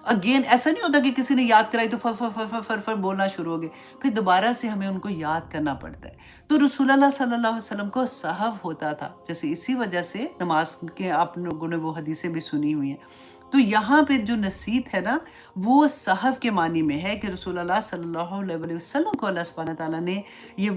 A: अगेन ऐसा नहीं होता कि किसी ने याद कराई तो फर फर फर फर फर फर बोलना शुरू हो गए, फिर दोबारा से हमें उनको याद करना पड़ता है। तो रसूलुल्लाह सल्लल्लाहु अलैहि वसल्लम को सहव होता था, जैसे इसी वजह से नमाज के आप लोगों ने वो हदीसें भी सुनी हुई हैं। तो यहाँ पे जो नसीहत है ना, वो सहव के मानी में है कि रसूलुल्लाह सल्लल्लाहु अलैहि वसल्लम को अल्लाह सुब्हानहू तआला ने ये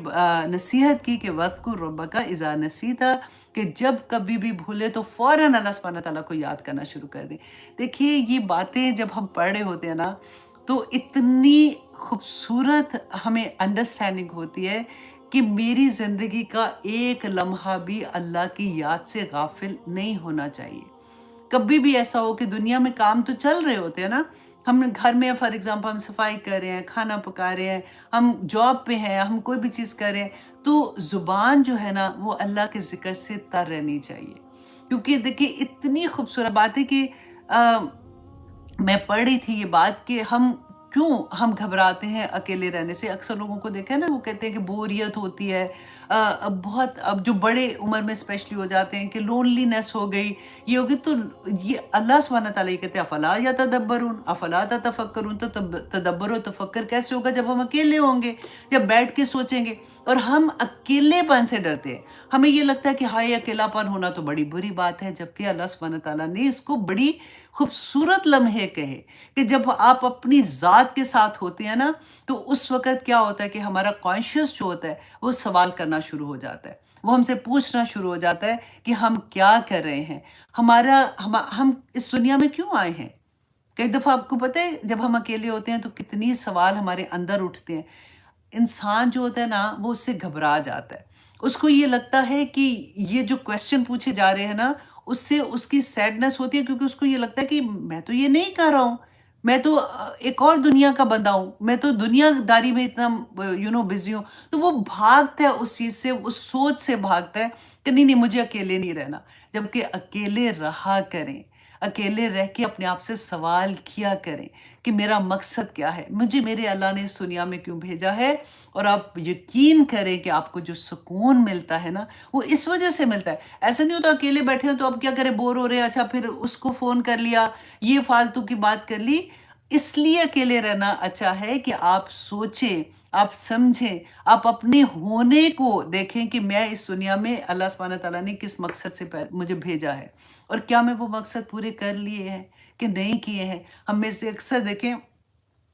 A: नसीहत की कि वज़कुर रब्बका इज़ा नसीता, कि जब कभी भी भूले तो फ़ौरन अल्लाह सुब्हानहू तआला को याद करना शुरू कर दें। देखिए ये बातें जब हम पढ़ रहे होते हैं ना, तो इतनी खूबसूरत हमें अंडरस्टैंडिंग होती है कि मेरी ज़िंदगी का एक लम्हा भी अल्लाह की याद से गाफिल नहीं होना चाहिए। कभी भी ऐसा हो कि दुनिया में काम तो चल रहे होते हैं ना, हम घर में फॉर एग्जांपल हम सफाई कर रहे हैं, खाना पका रहे हैं, हम जॉब पे हैं, हम कोई भी चीज़ कर रहे हैं, तो ज़ुबान जो है ना वो अल्लाह के ज़िक्र से तर रहनी चाहिए। क्योंकि देखिए इतनी खूबसूरत बात है कि अ, मैं पढ़ रही थी ये बात कि हम घबराते हैं अकेले रहने से। अक्सर लोगों को देखा है ना, वो कहते हैं कि बोरियत होती है। अब बहुत, अब जो बड़े उम्र में स्पेशली हो जाते हैं कि लोनलीनेस हो गई, ये हो गई, तो ये अल्लाह सुब्हानहू तआला ये कहते हैं अफला यतदब्बरून अफला ततफक्करून। तो तदब्बर और तफक्कर कैसे होगा जब हम अकेले होंगे, जब बैठ के सोचेंगे। और हम अकेलेपन से डरते हैं, हमें ये लगता है कि हाय अकेलापन होना तो बड़ी बुरी बात है, जबकि अल्लाह सुब्हानहू तआला ने इसको बड़ी खूबसूरत लम्हे कहे कि जब आप अपनी ज़ात के साथ होते हैं ना, तो उस वक़्त क्या होता है कि हमारा कॉन्शियस जो होता है वो सवाल करना शुरू हो जाता है। वो हमसे पूछना शुरू हो जाता है कि हम क्या कर रहे हैं? हम इस दुनिया में क्यों आए हैं? कई दफ़ा आपको पता है जब हम अकेले होते हैं तो कितनी सवाल हमारे अंदर उठते हैं। इंसान जो होता है ना वो उससे घबरा जाता है। उसको ये लगता है कि ये जो क्वेश्चन पूछे जा रहे हैं ना, उससे उसकी सैडनेस होती है, क्योंकि उसको ये लगता है कि मैं तो ये नहीं कर रहा हूँ। मैं तो एक और दुनिया का बंदा हूँ। मैं तो दुनियादारी में इतना बिज़ी हूँ। तो वो भागता है उस चीज़ से, उस सोच से भागता है कि नहीं, नहीं मुझे अकेले नहीं रहना। जबकि अकेले रहा करें। अकेले रह के अपने आप से सवाल किया करें कि मेरा मकसद क्या है? मुझे मेरे अल्लाह ने इस दुनिया में क्यों भेजा है? और आप यकीन करें कि आपको जो सुकून मिलता है ना, वो इस वजह से मिलता है। ऐसा नहीं होता अकेले बैठे हो तो अब क्या करें, बोर हो रहे हैं, अच्छा फिर उसको फ़ोन कर लिया, ये फालतू की बात कर ली। اس لیے اکیلے رہنا اچھا ہے کہ آپ سوچیں، آپ سمجھیں، آپ اپنے ہونے کو دیکھیں کہ میں اس دنیا میں اللہ سبحانہ تعالیٰ نے کس مقصد سے مجھے بھیجا ہے، اور کیا میں وہ مقصد پورے کر لیے ہیں کہ نہیں کیے ہیں۔ ہم میں سے اکثر دیکھیں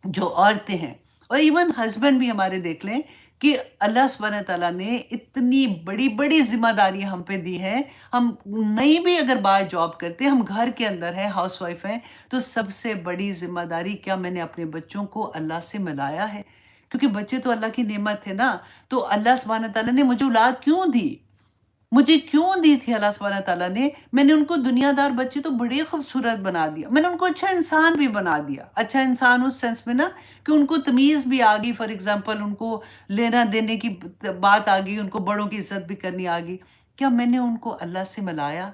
A: جو عورتیں ہیں، اور ایون ہسبینڈ بھی ہمارے دیکھ لیں، کہ اللہ سبحانہ تعالیٰ نے اتنی بڑی بڑی ذمہ داریاں ہم پہ دی ہیں، ہم نہیں بھی اگر باہر جاب کرتے، ہم گھر کے اندر ہیں، ہاؤس وائف ہیں، تو سب سے بڑی ذمہ داری کیا میں نے اپنے بچوں کو اللہ سے ملایا ہے؟ کیونکہ بچے تو اللہ کی نعمت ہے نا، تو اللہ سبحانہ تعالیٰ نے مجھے اولاد کیوں دی؟ مجھے کیوں دی تھی اللہ سبحانہ تعالیٰ نے؟ میں نے ان کو دنیا دار بچے تو بڑے خوبصورت بنا دیا، میں نے ان کو اچھا انسان بھی بنا دیا، اچھا انسان اس سینس میں نا کہ ان کو تمیز بھی آ گئی، فار ایگزامپل ان کو لینا دینے کی بات آ گئی، ان کو بڑوں کی عزت بھی کرنی آ گئی۔ کیا میں نے ان کو اللہ سے ملایا؟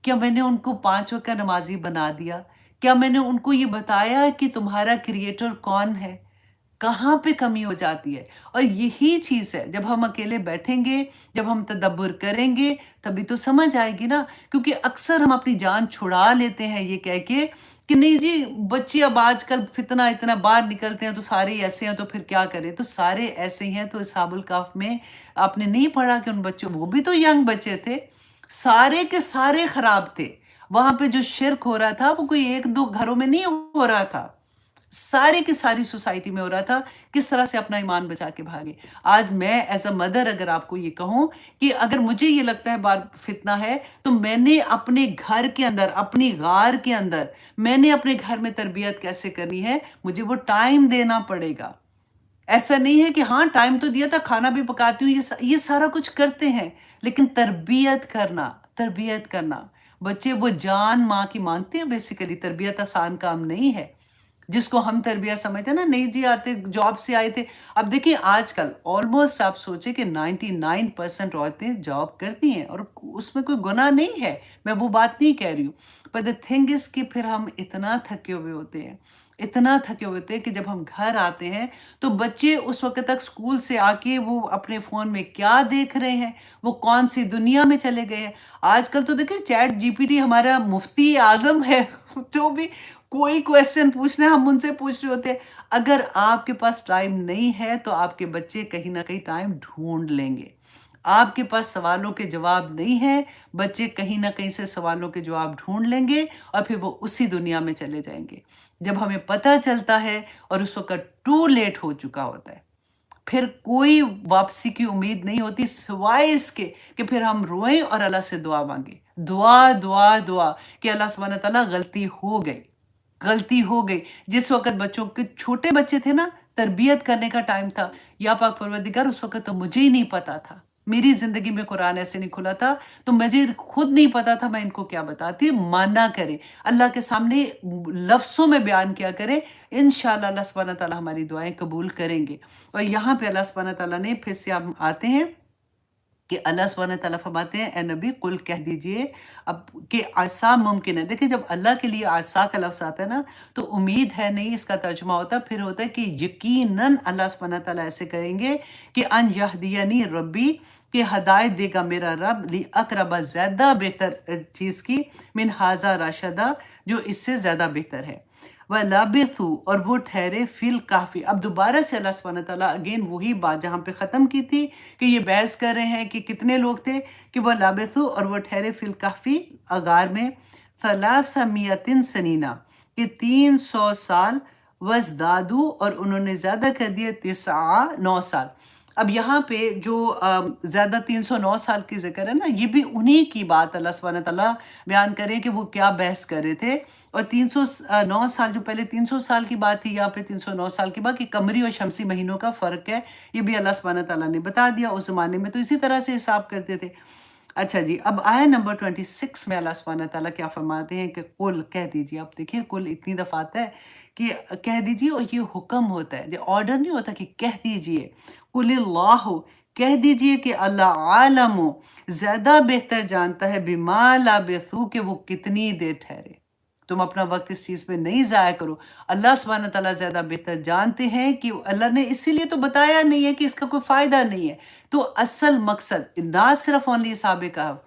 A: کیا میں نے ان کو 5 وقت کا نمازی بنا دیا؟ کیا میں نے ان کو یہ بتایا کہ تمہارا کریٹر کون ہے؟ کہاں پہ کمی ہو جاتی ہے؟ اور یہی چیز ہے، جب ہم اکیلے بیٹھیں گے، جب ہم تدبر کریں گے، تبھی تو سمجھ آئے گی نا۔ کیونکہ اکثر ہم اپنی جان چھڑا لیتے ہیں یہ کہہ کے کہ نہیں جی، بچے اب آج کل فتنہ اتنا باہر نکلتے ہیں تو سارے ایسے ہیں، تو پھر کیا کریں؟ تو سارے ایسے ہی ہیں تو اصحاب الکہف میں آپ نے نہیں پڑھا کہ ان بچوں، وہ بھی تو ینگ بچے تھے، سارے کے سارے خراب تھے۔ وہاں پہ جو شرک ہو رہا تھا وہ کوئی ایک دو گھروں میں نہیں ہو رہا تھا، سارے کی ساری سوسائٹی میں ہو رہا تھا۔ کس طرح سے اپنا ایمان بچا کے بھاگے۔ آج میں ایز اے مدر اگر آپ کو یہ کہوں کہ اگر مجھے یہ لگتا ہے بار فتنہ ہے، تو میں نے اپنے گھر کے اندر، اپنی غار کے اندر، میں نے اپنے گھر میں تربیت کیسے کرنی ہے، مجھے وہ ٹائم دینا پڑے گا۔ ایسا نہیں ہے کہ ہاں ٹائم تو دیا تھا، کھانا بھی پکاتی ہوں، یہ سارا کچھ کرتے ہیں، لیکن تربیت کرنا، تربیت کرنا۔ بچے وہ جان ماں کی مانگتے ہیں، بیسیکلی تربیت آسان کام نہیں ہے، جس کو ہم تربیت سمجھتے ہیں نا، نہیں جی آتے جاب سے آئے تھے۔ اب دیکھیں آج کل آلموسٹ آپ سوچیں کہ 99% عورتیں جاب کرتی ہیں، اور اس میں کوئی گناہ نہیں ہے، میں وہ بات نہیں کہہ رہی ہوں، پر دا تھنگ از کہ پھر ہم اتنا تھکے ہوئے ہوتے ہیں، اتنا تھکے ہوئے ہوتے ہیں کہ جب ہم گھر آتے ہیں تو بچے اس وقت تک اسکول سے آ کے وہ اپنے فون میں کیا دیکھ رہے ہیں، وہ کون سی دنیا میں چلے گئے ہیں۔ آج کل تو دیکھیں چیٹ جی پی ٹی ہمارا مفتی اعظم ہے، جو بھی کوئی کویسچن پوچھنا ہے ہم ان سے پوچھ رہے ہوتے ہیں۔ اگر آپ کے پاس ٹائم نہیں ہے تو آپ کے بچے کہیں نہ کہیں ٹائم ڈھونڈ لیں گے۔ آپ کے پاس سوالوں کے جواب نہیں ہے، بچے کہیں نہ کہیں سے سوالوں کے جواب ڈھونڈ لیں گے، اور پھر وہ اسی دنیا میں چلے جائیں گے۔ جب ہمیں پتہ چلتا ہے اور اس وقت ٹو لیٹ ہو چکا ہوتا ہے، پھر کوئی واپسی کی امید نہیں ہوتی سوائے اس کے کہ پھر ہم روئیں اور اللہ سے دعا مانگیں، دعا دعا دعا، کہ اللہ سبحانہ تعالیٰ غلطی ہو گئی، غلطی ہو گئی۔ جس وقت بچوں کے چھوٹے بچے تھے نا، تربیت کرنے کا ٹائم تھا، یا پاک پروردگار اس وقت تو مجھے ہی نہیں پتا تھا، میری زندگی میں قرآن ایسے نہیں کھلا تھا، تو مجھے خود نہیں پتا تھا میں ان کو کیا بتاتی، مانا کرے اللہ کے سامنے لفظوں میں بیان کیا کرے، انشاءاللہ اللہ سبحانہ تعالیٰ ہماری دعائیں قبول کریں گے۔ اور یہاں پہ اللہ سبحانہ تعالیٰ نے پھر سے ہم آتے ہیں کہ اللہ سبحانہ تعالیٰ فرماتے ہیں، اے نبی قل کہہ دیجئے اب کہ عصا ممکن ہے۔ دیکھیں جب اللہ کے لیے عصا کا لفظ آتا ہے نا، تو امید ہے نہیں، اس کا ترجمہ ہوتا ہے، پھر ہوتا ہے کہ یقیناً اللہ سبحانہ تعالیٰ ایسے کریں گے کہ ان یہدینی ربی، کہ ہدایت دے گا میرا رب، لی اقرب، زیادہ بہتر چیز کی، من ھذا رشدا، جو اس سے زیادہ بہتر ہے۔ وَلَبِثُوا، اور وہ ٹھہرے، فی الکہف۔ اب دوبارہ سے اللہ سبحانہ تعالیٰ اگین وہی بات جہاں پہ ختم کی تھی کہ یہ بحث کر رہے ہیں کہ کتنے لوگ تھے، کہ وَلَبِثُوا، اور وہ ٹھہرے، فی الکہف، غار میں، 300 سنینہ، کہ 300 سال، وَازْدَادُوا، اور انہوں نے زیادہ کر دیے، 9 سال۔ اب یہاں پہ جو زیادہ 309 سال کی ذکر ہے نا، یہ بھی انہی کی بات اللہ سبحانہ تعالیٰ بیان کریں کہ وہ کیا بحث کر رہے تھے۔ اور 309 سال، جو پہلے 300 سال کی بات تھی، یہاں پہ 309 سال کی بات، کہ قمری اور شمسی مہینوں کا فرق ہے، یہ بھی اللہ سبحانہ تعالیٰ نے بتا دیا۔ اس زمانے میں تو اسی طرح سے حساب کرتے تھے۔ اچھا جی، اب آیا نمبر 26 میں اللہ سبحانہ تعالیٰ کیا فرماتے ہیں کہ قل، کہہ دیجیے۔ اب دیکھیں قل اتنی دفعہ آتا ہے کہ کہہ دیجیے، اور یہ حکم ہوتا ہے، یہ آرڈر نہیں ہوتا کہ کہہ دیجیے۔ قل اللہ، کہہ دیجیے کہ اللہ عالم، زیادہ بہتر جانتا ہے، بما لبثوا، کہ وہ کتنی دیر ٹھہرے۔ تم اپنا وقت اس چیز پہ نہیں ضائع کرو، اللہ سبحانہ تعالیٰ زیادہ بہتر جانتے ہیں، کہ اللہ نے اسی لیے تو بتایا نہیں ہے کہ اس کا کوئی فائدہ نہیں ہے۔ تو اصل مقصد نہ صرف اونلی اصحاب کہف،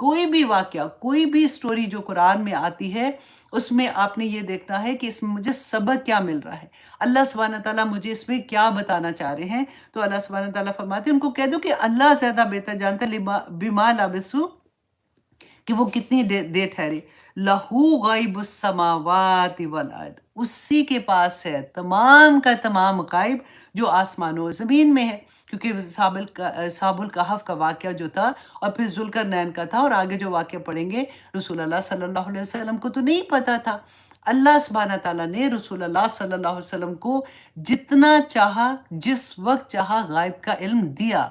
A: کوئی بھی واقعہ، کوئی بھی سٹوری جو قرآن میں آتی ہے، اس میں آپ نے یہ دیکھنا ہے کہ اس میں مجھے سبق کیا مل رہا ہے، اللہ سبحانہ تعالیٰ مجھے اس میں کیا بتانا چاہ رہے ہیں۔ تو اللہ سبحانہ تعالیٰ فرماتے ہیں ان کو کہہ دو کہ اللہ زیادہ بہتر جانتا ہے بما لبثوا، کہ وہ کتنی دیر ٹھہرے۔ لہو غیب السماوات والارض، اسی کے پاس ہے تمام کا تمام غائب جو آسمان و زمین میں ہے، کیونکہ صحاب الکہف کا واقعہ جو تھا اور پھر ذوالقرنین کا تھا، اور آگے جو واقعہ پڑھیں گے رسول اللہ صلی اللہ علیہ وسلم کو تو نہیں پتا تھا۔ اللہ سبحانہ تعالیٰ نے رسول اللہ صلی اللہ علیہ وسلم کو جتنا چاہا، جس وقت چاہا غائب کا علم دیا،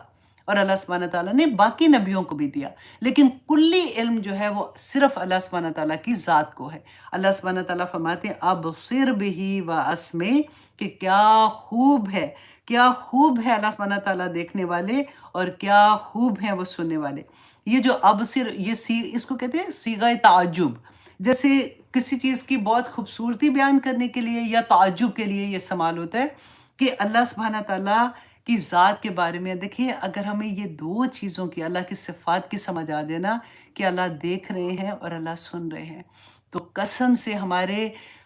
A: اور اللہ سبحانہ تعالیٰ نے باقی نبیوں کو بھی دیا، لیکن کلی علم جو ہے وہ صرف اللہ سبحانہ تعالیٰ کی ذات کو ہے۔ اللہ سبحانہ تعالیٰ فرماتے ہیں ابصر بہ و اسمع، کہ کیا خوب ہے، کیا خوب ہے اللہ سبحانہ تعالیٰ دیکھنے والے، اور کیا خوب ہیں وہ سننے والے۔ یہ جو ابصر، اس کو کہتے ہیں صیغہ تعجب، جیسے کسی چیز کی بہت خوبصورتی بیان کرنے کے لیے یا تعجب کے لیے یہ استعمال ہوتا ہے، کہ اللہ سبحانہ تعالیٰ کی ذات کے بارے میں دیکھیں، اگر ہمیں یہ دو چیزوں کی، اللہ کی صفات کی سمجھ آ جائے نا، کہ اللہ دیکھ رہے ہیں اور اللہ سن رہے ہیں، تو قسم سے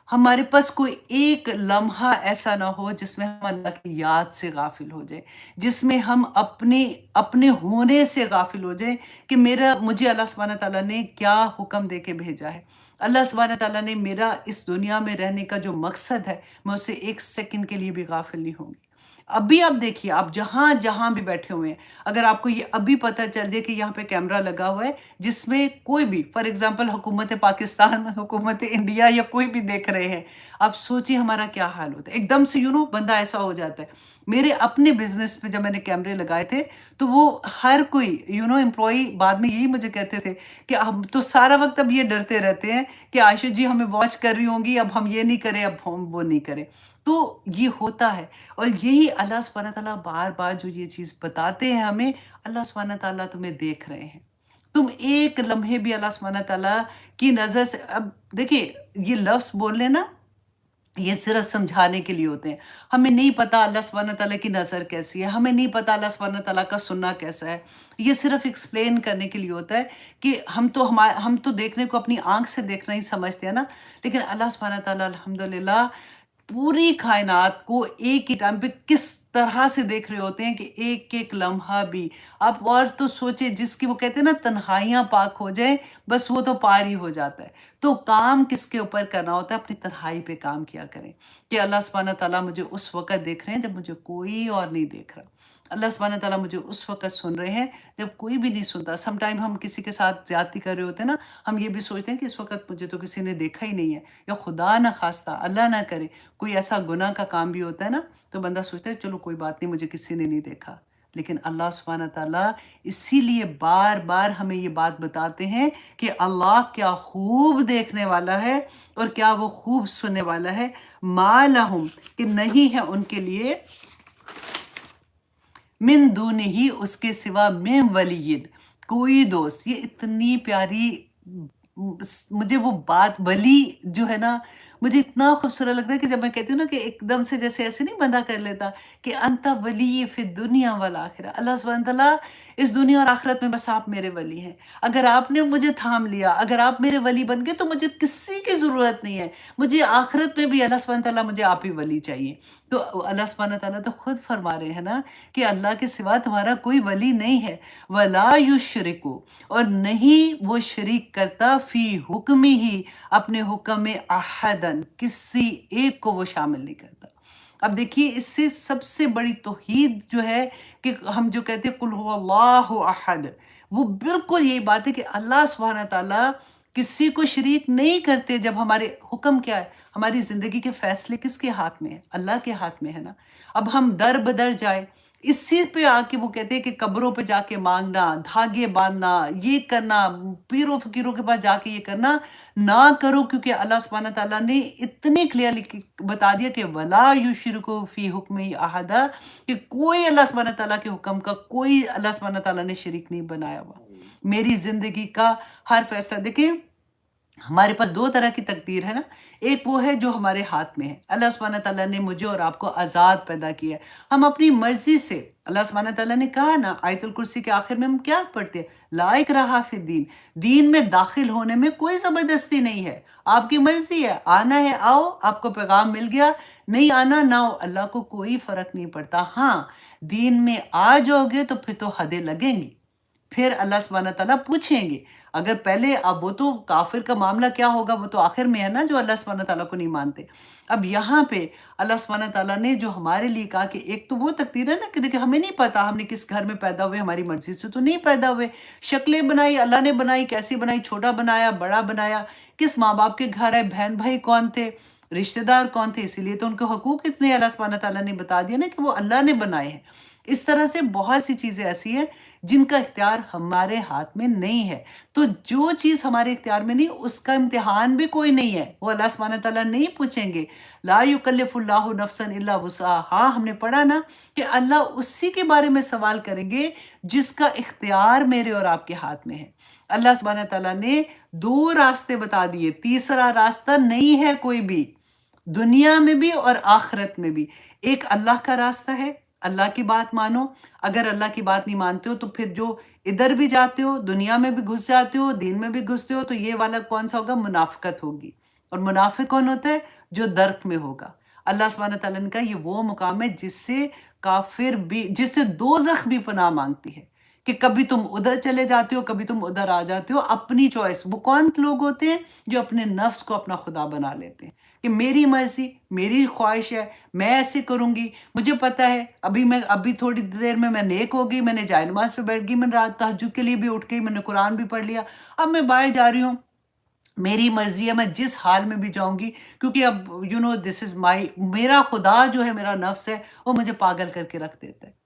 A: ہمارے پاس کوئی ایک لمحہ ایسا نہ ہو جس میں ہم اللہ کی یاد سے غافل ہو جائیں، جس میں ہم اپنے ہونے سے غافل ہو جائیں، کہ مجھے اللہ سبحانہ تعالیٰ نے کیا حکم دے کے بھیجا ہے، اللہ سبحانہ تعالیٰ نے میرا اس دنیا میں رہنے کا جو مقصد ہے، میں اسے ایک سیکنڈ کے لیے بھی غافل نہیں ہوں گی۔ ابھی آپ دیکھیے، آپ جہاں بھی بیٹھے ہوئے ہیں، اگر آپ کو یہ ابھی پتہ چل جائے کہ یہاں پہ کیمرہ لگا ہوا ہے جس میں کوئی بھی، فار ایگزامپل حکومت پاکستان، حکومت انڈیا یا کوئی بھی دیکھ رہے ہیں، آپ سوچیں ہمارا کیا حال ہوتا ہے۔ ایک دم سے بندہ ایسا ہو جاتا ہے۔ میرے اپنے بزنس میں جب میں نے کیمرے لگائے تھے تو وہ ہر کوئی امپلائی بعد میں یہی مجھے کہتے تھے کہ ہم تو سارا وقت اب یہ ڈرتے رہتے ہیں کہ عائشہ جی ہمیں واچ کر رہی ہوں گی، اب ہم یہ نہیں کریں، اب ہم وہ نہیں کریں۔ تو یہ ہوتا ہے، اور یہی اللہ سبحانہ تعالیٰ بار بار جو یہ چیز بتاتے ہیں ہمیں، اللہ سبحانہ تعالیٰ تمہیں دیکھ رہے ہیں، تم ایک لمحے بھی اللہ سبحانہ تعالیٰ کی نظر سے، اب دیکھیں یہ لفظ بولنے نا، یہ صرف سمجھانے کے لیے ہوتے ہیں۔ ہمیں نہیں پتا اللہ سبحانہ تعالیٰ کی نظر کیسی ہے، ہمیں نہیں پتا اللہ سبحانہ تعالیٰ کا سننا کیسا ہے، یہ صرف ایکسپلین کرنے کے لیے ہوتا ہے کہ ہم تو دیکھنے کو اپنی آنکھ سے دیکھنا ہی سمجھتے ہیں نا، لیکن اللہ سبحانہ تعالیٰ الحمدللہ پوری کائنات کو ایک ہی ٹائم پہ کس طرح سے دیکھ رہے ہوتے ہیں کہ ایک ایک لمحہ بھی آپ اور تو سوچے، جس کی وہ کہتے ہیں نا تنہائیاں پاک ہو جائیں بس وہ تو پار ہی ہو جاتا ہے۔ تو کام کس کے اوپر کرنا ہوتا ہے؟ اپنی تنہائی پہ کام کیا کریں، کہ اللہ سبحانہ تعالیٰ مجھے اس وقت دیکھ رہے ہیں جب مجھے کوئی اور نہیں دیکھ رہا، اللہ سبحانہ تعالیٰ مجھے اس وقت سن رہے ہیں جب کوئی بھی نہیں سنتا۔ سم ٹائم ہم کسی کے ساتھ زیادتی کر رہے ہوتے ہیں نا، ہم یہ بھی سوچتے ہیں کہ اس وقت مجھے تو کسی نے دیکھا ہی نہیں ہے، یا خدا نہ خواستہ اللہ نہ کرے کوئی ایسا گناہ کا کام بھی ہوتا ہے نا، تو بندہ سوچتا ہے چلو کوئی بات نہیں، مجھے کسی نے نہیں دیکھا۔ لیکن اللہ سبحانہ تعالیٰ اسی لیے بار بار ہمیں یہ بات بتاتے ہیں کہ اللہ کیا خوب دیکھنے والا ہے اور کیا وہ خوب سننے والا ہے۔ ما لہم، کہ نہیں ہے ان کے لیے، من دونہ، اس کے سوا، من ولی، کوئی دوست۔ یہ اتنی پیاری، مجھے وہ بات ولی جو ہے نا، مجھے اتنا خوبصورت لگتا ہے کہ جب میں کہتی ہوں نا کہ ایک دم سے جیسے ایسے نہیں بندہ کر لیتا کہ انت ولی فی الدنیا والآخرہ، اللہ سبحانہ تعالیٰ اس دنیا اور آخرت میں بس آپ میرے ولی ہیں۔ اگر آپ نے مجھے تھام لیا، اگر آپ میرے ولی بن گئے تو مجھے کسی کی ضرورت نہیں ہے، مجھے آخرت میں بھی اللہ سبحانہ تعالیٰ مجھے آپ ہی ولی چاہیے۔ تو اللہ سبحانہ تعالیٰ تو خود فرما رہے ہیں نا کہ اللہ کے سوا تمہارا کوئی ولی نہیں ہے۔ وَلَا يُشْرِكُ، اور نہیں وہ شریک کرتا، فی حکمی ہی، اپنے حکم میں، احدن، کسی ایک کو وہ شامل نہیں کرتا۔ اب دیکھیے اس سے سب سے بڑی توحید جو ہے کہ ہم جو کہتے ہیں قُلْ هُوَ اللَّهُ أَحَدٌ، وہ بالکل یہی بات ہے کہ اللہ سبحانہ تعالیٰ کسی کو شریک نہیں کرتے۔ جب ہمارے حکم کیا ہے، ہماری زندگی کے فیصلے کس کے ہاتھ میں ہیں؟ اللہ کے ہاتھ میں ہے نا۔ اب ہم در بدر جائیں، اسی پہ آ کے وہ کہتے ہیں کہ قبروں پہ جا کے مانگنا، دھاگے باندھنا، یہ کرنا، پیروں فقیروں کے پاس جا کے یہ کرنا نہ کرو، کیونکہ اللہ سبحانہ تعالیٰ نے اتنی کلیئرلی بتا دیا کہ وَلَا يُشْرِكُ فِي حُکْمِهِ أَحَدًا، کہ کوئی اللہ سبحانہ تعالیٰ کے حکم کا کوئی اللہ سبحانہ تعالیٰ نے شریک نہیں بنایا ہوا۔ میری زندگی کا ہر فیصلہ دیکھیں، हमारे पास 2 तरह की तकदीर है ना, एक वो है जो हमारे हाथ में है। अल्लाह सुब्हानह तआला ने मुझे और आपको आज़ाद पैदा किया है। हम अपनी मर्ज़ी से अल्लाह सुब्हानह तआला ने कहा ना आयतुल कुर्सी के आखिर में हम क्या पढ़ते हैं? ला इकराहा फिद्दीन, दीन में दाखिल होने में कोई ज़बरदस्ती नहीं है। आपकी मर्ज़ी है, आना है आओ, आपको पैगाम मिल गया, नहीं आना ना आओ, अल्लाह को कोई फ़र्क नहीं पड़ता। हाँ, दीन में आ जाओगे तो फिर तो हदें लगेंगी। फिर अल्लाह सुब्हानह तआला पूछेंगे। अगर पहले अब वो तो काफ़िर का मामला क्या होगा वो तो आखिर में है ना जो अल्लाह सुब्हानह तआला को नहीं मानते। अब यहाँ पे अल्लाह सुब्हानह तआला ने जो हमारे लिए कहा कि एक तो वो तकदीर है ना कि देखिए हमें नहीं पता हमने किस घर में पैदा हुए, हमारी मर्ज़ी से तो नहीं पैदा हुए। शक्लें बनाई अल्लाह ने बनाई, कैसी बनाई, छोटा बनाया, बड़ा बनाया, किस माँ-बाप के घर आए, बहन-भाई कौन थे, रिश्तेदार कौन थे, इसीलिए तो उनके हकूक़ इतने अल्लाह सुब्हानह तआला ने बता दिया ना कि वो अल्लाह ने बनाए हैं। इस तरह से बहुत सी चीज़ें ऐसी हैं जिनका इख्तियार हमारे हाथ में नहीं है। तो जो चीज़ हमारे इख्तियार में नहीं उसका इम्तिहान भी कोई नहीं है। वो अल्लाह सुब्हानह तआला नहीं पूछेंगे, ला युकल्लिफुल्लाहु नफ्सन इल्ला वुसअहा। हमने पढ़ा ना कि अल्लाह उसी के बारे में सवाल करेंगे जिसका इख्तियार मेरे और आपके हाथ में है। अल्लाह सुब्हानह तआला ने 2 रास्ते बता दिए, तीसरा रास्ता नहीं है कोई भी। दुनिया में भी और आखिरत में भी। एक अल्लाह का रास्ता है, अल्लाह की बात मानो। अगर अल्लाह की बात नहीं मानते हो तो फिर जो इधर भी जाते हो, दुनिया में भी घुस जाते हो, दीन में भी घुसते हो, तो ये वाला कौन-सा होगा? मुनाफ़िकत होगी। और मुनाफ़िक कौन होता है? जो दर्क में होगा। अल्लाह सुब्हानह तआला ने कहा ये वो मुकाम है जिससे दोज़ख भी पनाह माँगती है, कि कभी तुम उधर चले जाते हो, कभी तुम उधर आ जाते हो, अपनी चॉइस। वो कौन लोग होते हैं? जो अपने नफ्स को अपना खुदा बना लेते हैं, कि मेरी मर्ज़ी, मेरी ख्वाहिश है, मैं ऐसे करूँगी, मुझे पता है अभी थोड़ी देर में मैं नेक हो गई, मैंने जाए नमाज़ पे बैठ गई, मैंने रात तहज्जुद के लिए भी उठ गई, मैंने कुरान भी पढ़ लिया, अब मैं बाहर जा रही हूँ, मेरी मर्ज़ी है मैं जिस हाल में भी जाऊँगी क्योंकि अब दिस इज़ माई मेरा खुदा जो है, मेरा नफ्स है, वो मुझे पागल करके रख देता है।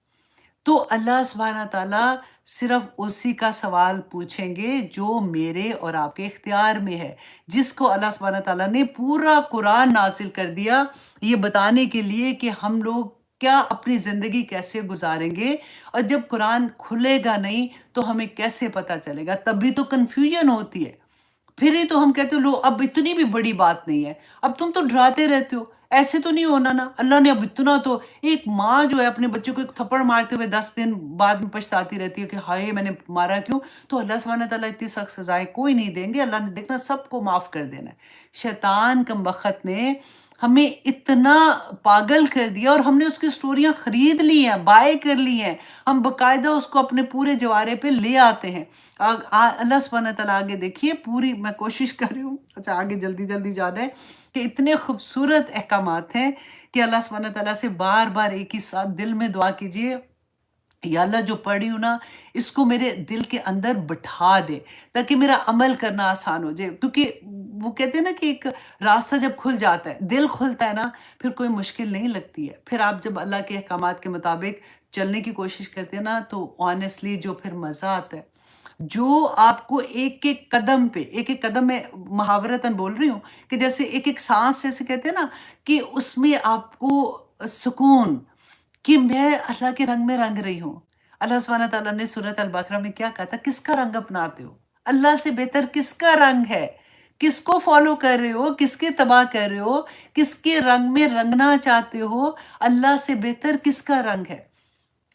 A: तो अल्लाह सुब्हानह तआला सिर्फ़ उसी का सवाल पूछेंगे जो मेरे और आपके इख्तियार में है, जिसको अल्लाह सुब्हानह तआला ने पूरा कुरान नाज़िल कर दिया, ये बताने के लिए कि हम लोग क्या अपनी ज़िंदगी कैसे गुज़ारेंगे और जब कुरान खुलेगा नहीं, तो हमें कैसे पता चलेगा? तभी तो कन्फ्यूज़न होती है। फिर ही तो हम कहते हो लो अब इतनी भी बड़ी बात नहीं है। अब तुम तो डराते रहते हो, ऐसे तो नहीं होना ना। अल्लाह ने अब इतना तो एक माँ जो है अपने बच्चे को एक थप्पड़ मारते हुए 10 दिन बाद में पछताती रहती है कि हाय मैंने मारा क्यों? तो अल्लाह सुब्हानह तआला इतनी सख्त सज़ाएँ कोई नहीं देंगे। अल्लाह ने देखना सबको माफ़ कर देना है। शैतान कमबख्त ने हमें इतना पागल कर दिया और हमने उसकी स्टोरियाँ खरीद ली हैं, बाय कर ली हैं। हम बाकायदा उसको अपने पूरे जवारे पे ले आते हैं। अल्लाह सुब्हानह तआला आगे देखिए पूरी मैं कोशिश कर रही हूँ, अच्छा आगे जल्दी-जल्दी जाना है कि इतने खूबसूरत अहकामात हैं कि अल्लाह सुब्हानह तआला से बार-बार एक ही साथ दिल में दुआ कीजिए, या अल्लाह जो पढ़ रही हूँ ना, इसको मेरे दिल के अंदर बिठा दे, ताकि मेरा अमल करना आसान हो जाए। क्योंकि वो कहते हैं ना कि एक रास्ता जब खुल जाता है, दिल खुलता है ना, फिर कोई मुश्किल नहीं लगती है। फिर आप जब अल्लाह के अहकामात के मुताबिक चलने की कोशिश करते हैं ना, तो ऑनेस्टली जो फिर मज़ा आता है, जो आपको एक-एक कदम पे एक-एक कदम मैं मुहावरतन बोल रही हूँ कि जैसे एक-एक साँस जैसे कहते हैं ना कि उसमें आपको सुकून कि मैं अल्लाह के रंग में रंग रही हूँ। अल्लाह सुब्हानह तआला ने सूरत अल-बकरा में क्या कहा था? किसका रंग अपनाते हो? अल्लाह से बेहतर किसका रंग है? किसको फ़ॉलो कर रहे हो? किसके तबा कर रहे हो? किसके रंग में रंगना चाहते हो? अल्लाह से बेहतर किसका रंग है?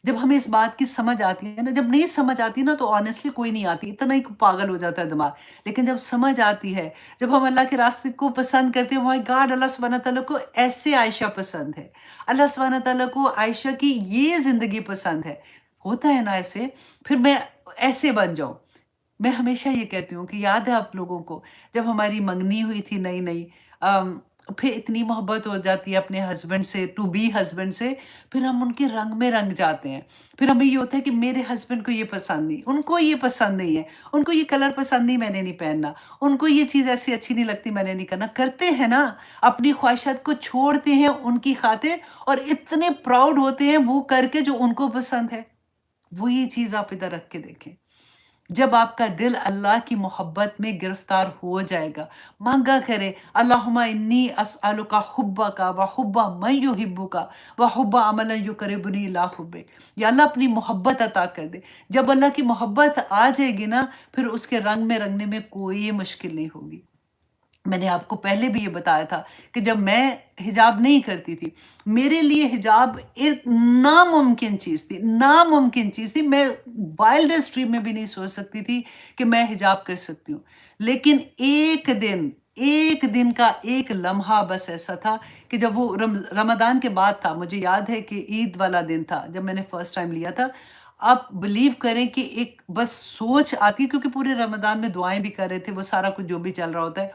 A: जब हमें इस बात की समझ आती है ना, जब नहीं समझ आती ना तो ऑनेस्टली कोई नहीं आती, इतना ही पागल हो जाता है दिमाग। लेकिन जब समझ आती है, जब हम अल्लाह के रास्ते को पसंद करते हैं, माय गॉड अल्लाह सुब्हानह तआला को ऐसे आयशा पसंद है। अल्लाह सुब्हानह तआला को आयशा की ये ज़िंदगी पसंद है। होता है ना ऐसे, फिर मैं ऐसे बन जाऊँ। मैं हमेशा ये कहती हूँ कि याद है आप लोगों को जब हमारी मंगनी हुई थी नई-नई अम, फिर इतनी मोहब्बत हो जाती है अपने हस्बैंड से, टू बी हस्बैंड से, फिर हम उनके रंग में रंग जाते हैं। फिर हमें ये होता है कि मेरे हस्बैंड को ये पसंद नहीं, उनको ये पसंद नहीं है, उनको ये कलर पसंद नहीं, मैंने नहीं पहनना, उनको ये चीज़ ऐसी अच्छी नहीं लगती, मैंने नहीं करना। करते हैं ना, अपनी ख्वाहिशात को छोड़ते हैं उनकी खातिर और इतने प्राउड होते हैं वो करके जो उनको पसंद है। वही चीज़ आप इधर रख के देखें। जब आपका दिल अल्लाह की मोहब्बत में गिरफ्तार हो जाएगा, माँगा करें अल्लाहुम्मा इन्नी अस्अलुका हुब्बका व हुब्बा मन युहिब्बुका व हुब्बा अमलन युक़र्रिबुनी इला हुब्बिक। या अल्लाह अपनी मोहब्बत अता कर दे। जब अल्लाह की मोहब्बत आ जाएगी ना, फिर उसके रंग में रंगने में कोई मुश्किल नहीं होगी। मैंने आपको पहले भी ये बताया था कि जब मैं हिजाब नहीं करती थी, मेरे लिए हिजाब एक नामुमकिन चीज़ थी, नामुमकिन चीज़ थी। मैं वाइल्डेस्ट ड्रीम में भी नहीं सोच सकती थी कि मैं हिजाब कर सकती हूँ। लेकिन एक दिन का एक लम्हा बस ऐसा था कि जब वो रमज़ान के बाद था, मुझे याद है कि ईद वाला दिन था, जब मैंने फर्स्ट टाइम लिया था। आप बिलीव करें कि एक बस सोच आती है, क्योंकि पूरे रमज़ान में दुआएँ भी कर रहे थे, वो सारा कुछ जो भी चल रहा होता है।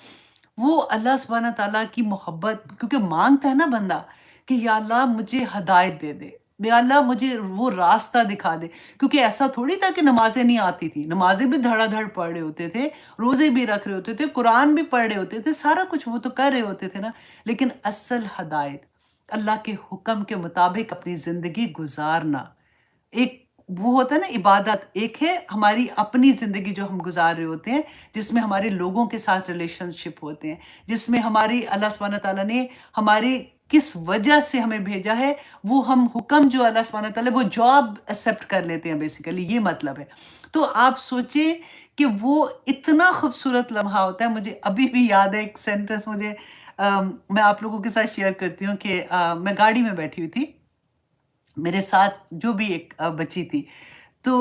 A: वो अल्लाह सुब्हाना तआला की मोहब्बत, क्योंकि माँगता है ना बंदा कि या अल्लाह मुझे हिदायत दे दे, या अल्लाह मुझे वो रास्ता दिखा दे। क्योंकि ऐसा थोड़ी था कि नमाज़ें नहीं आती थी, नमाज़ें भी धड़ाधड़ पढ़ रहे होते थे, रोज़े भी रख रहे होते थे, कुरान भी पढ़ रहे होते थे, सारा कुछ वो तो कर रहे होते थे ना। लेकिन असल हिदायत अल्लाह के हुक्म के मुताबिक अपनी ज़िंदगी गुज़ारना, एक वो होता है ना इबादत, एक है हमारी अपनी ज़िंदगी जो हम गुज़ार रहे होते हैं, जिसमें हमारे लोगों के साथ रिलेशनशिप होते हैं, जिसमें हमारी अल्लाह सुब्हाना तआला ने हमारे किस वजह से हमें भेजा है, वो हम हुक्म जो अल्लाह सुब्हाना तआला वो जॉब एक्सेप्ट कर लेते हैं, बेसिकली ये मतलब है। तो आप सोचिए कि वो इतना खूबसूरत लम्हा होता है। मुझे अभी भी याद है एक सेंटेंस, मुझे मैं आप लोगों के साथ शेयर करती हूँ कि मैं गाड़ी में बैठी हुई थी, मेरे साथ जो भी एक बच्ची थी। तो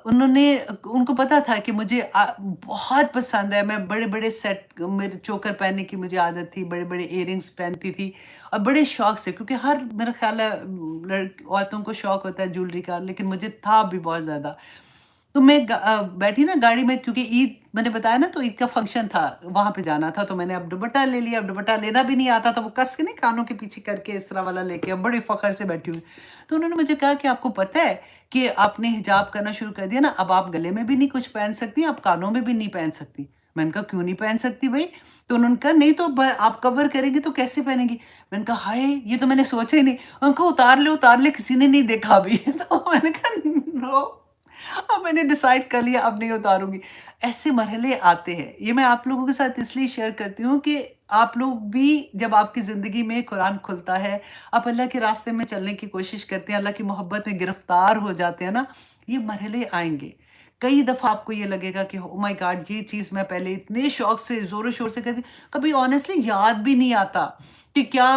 A: उन्होंने उनको पता था कि मुझे बहुत पसंद है, मैं बड़े-बड़े सेट, मेरे चोकर पहनने की मुझे आदत थी, बड़े-बड़े इयररिंग्स पहनती थी और बड़े शौक से, क्योंकि हर मेरा ख़्याल है औरतों को शौक होता है ज्वेलरी का, लेकिन मुझे था भी बहुत ज़्यादा। तो मैं बैठी ना गाड़ी में, क्योंकि ईद मैंने बताया ना, तो ईद का फंक्शन था, वहाँ पे जाना था, तो मैंने अब दुपट्टा ले लिया। अब दुपट्टा लेना भी नहीं आता था, वो कस के नहीं कानों के पीछे करके इस तरह वाला लेके, अब बड़े फ़ख्र से बैठी हुई। तो उन्होंने मुझे कहा कि आपको पता है कि आपने हिजाब करना शुरू कर दिया ना, अब आप गले में भी नहीं कुछ पहन सकती, आप कानों में भी नहीं पहन सकती। मैंने कहा क्यों नहीं पहन सकती भई? तो उन्होंने कहा नहीं तो आप कवर करेंगी तो कैसे पहनेंगी? मैंने कहा हाय! ये तो मैंने सोचा ही नहीं। उन्होंने कहा उतार ले, किसी ने नहीं देखा अभी। तो मैंने कहा नो, अब मैंने डिसाइड कर लिया, अब नहीं उतारूँगी। ऐसे मरहले आते हैं। ये मैं आप लोगों के साथ इसलिए शेयर करती हूँ कि आप लोग भी, जब आपकी ज़िंदगी में कुरान खुलता है, आप अल्लाह के रास्ते में चलने की कोशिश करते हैं, अल्लाह की मोहब्बत में गिरफ़्तार हो जाते हैं ना, ये मरहले आएँगे। कई दफ़ा आपको ये लगेगा कि ओह माय गॉड! ये चीज़ मैं पहले इतने शौक से, ज़ोर-शोर से करती, कभी ऑनेस्टली याद भी नहीं आता कि क्या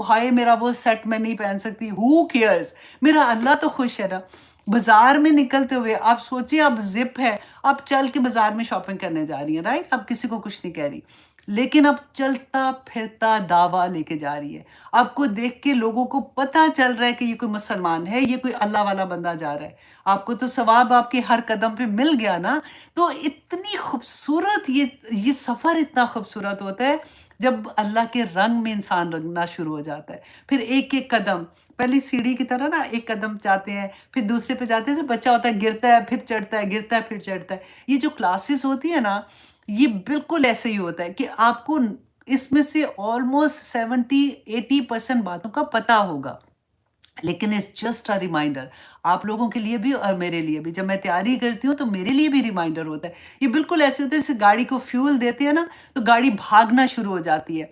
A: हाय मेरा वो सेट मैं नहीं पहन सकती, हू केयर्स? मेरा अल्लाह तो खुश है ना। बाज़ार में निकलते हुए आप सोचिए, अब ज़िप है, आप चल के बाज़ार में शॉपिंग करने जा रही हैं, राइट? आप किसी को कुछ नहीं कह रही। लेकिन अब चलता-फिरता दावा लेके जा रही है। आपको देख के लोगों को पता चल रहा है कि ये कोई मुसलमान है, ये कोई अल्लाह वाला बंदा जा रहा है। आपको तो सवाब आपके हर कदम पे मिल गया ना। तो इतनी खूबसूरत ये सफ़र इतना खूबसूरत होता है, जब अल्लाह के रंग में इंसान रंगना शुरू हो जाता है। फिर एक-एक कदम, पहली सीढ़ी की तरह ना, एक कदम जाते हैं, फिर दूसरे पे जाते हैं, जैसे बच्चा होता है, गिरता है, फिर चढ़ता है, गिरता है, फिर चढ़ता है। ये जो क्लासेस होती है ना, ये बिल्कुल ऐसे ही होता है कि आपको इसमें से ऑलमोस्ट 70-80% बातों का पता होगा। लेकिन इट्स जस्ट अ रिमाइंडर, आप लोगों के लिए भी और मेरे लिए भी। जब मैं तैयारी करती हूँ, तो मेरे लिए भी रिमाइंडर होता है। ये बिल्कुल ऐसे होता है जैसे गाड़ी को फ्यूल देते हैं ना, तो गाड़ी भागना शुरू हो जाती है।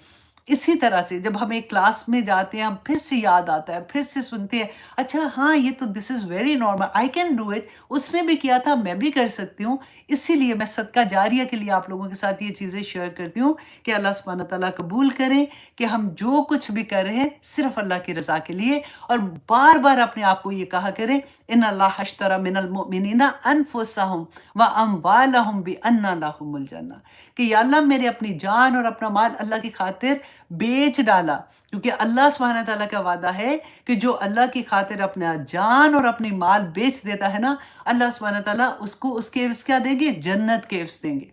A: इसी तरह से जब हम एक क्लास में जाते हैं, हम फिर से याद आता है, फिर से सुनते हैं, अच्छा हाँ, ये तो this is very normal, I can do it, उसने भी किया था, मैं भी कर सकती हूँ। इसीलिए मैं सदका जारिया के लिए आप लोगों के साथ ये चीज़ें शेयर करती हूँ कि अल्लाह सुब्हानहू तआला कबूल करे कि हम जो कुछ भी कर रहे हैं, सिर्फ़ अल्लाह की रज़ा के लिए। और बार-बार अपने आप को ये कहा करें, इन्ना अल्लाह अश्तरा मिनल मुमिनीना अनफुसहुम व अमवालहुम बिअन्ना लहुमुल जन्नह, कि या अल्लाह मेरे अपनी जान और अपना माल अल्लाह की खातिर बेच डाला। क्योंकि अल्लाह सुब्हानहू तआला का वादा है कि जो अल्लाह की खातिर अपना जान और अपनी माल बेच देता है ना, अल्लाह सुब्हानहू तआला उसको उसके एवज़ क्या देंगे? जन्नत के एवज़ देंगे।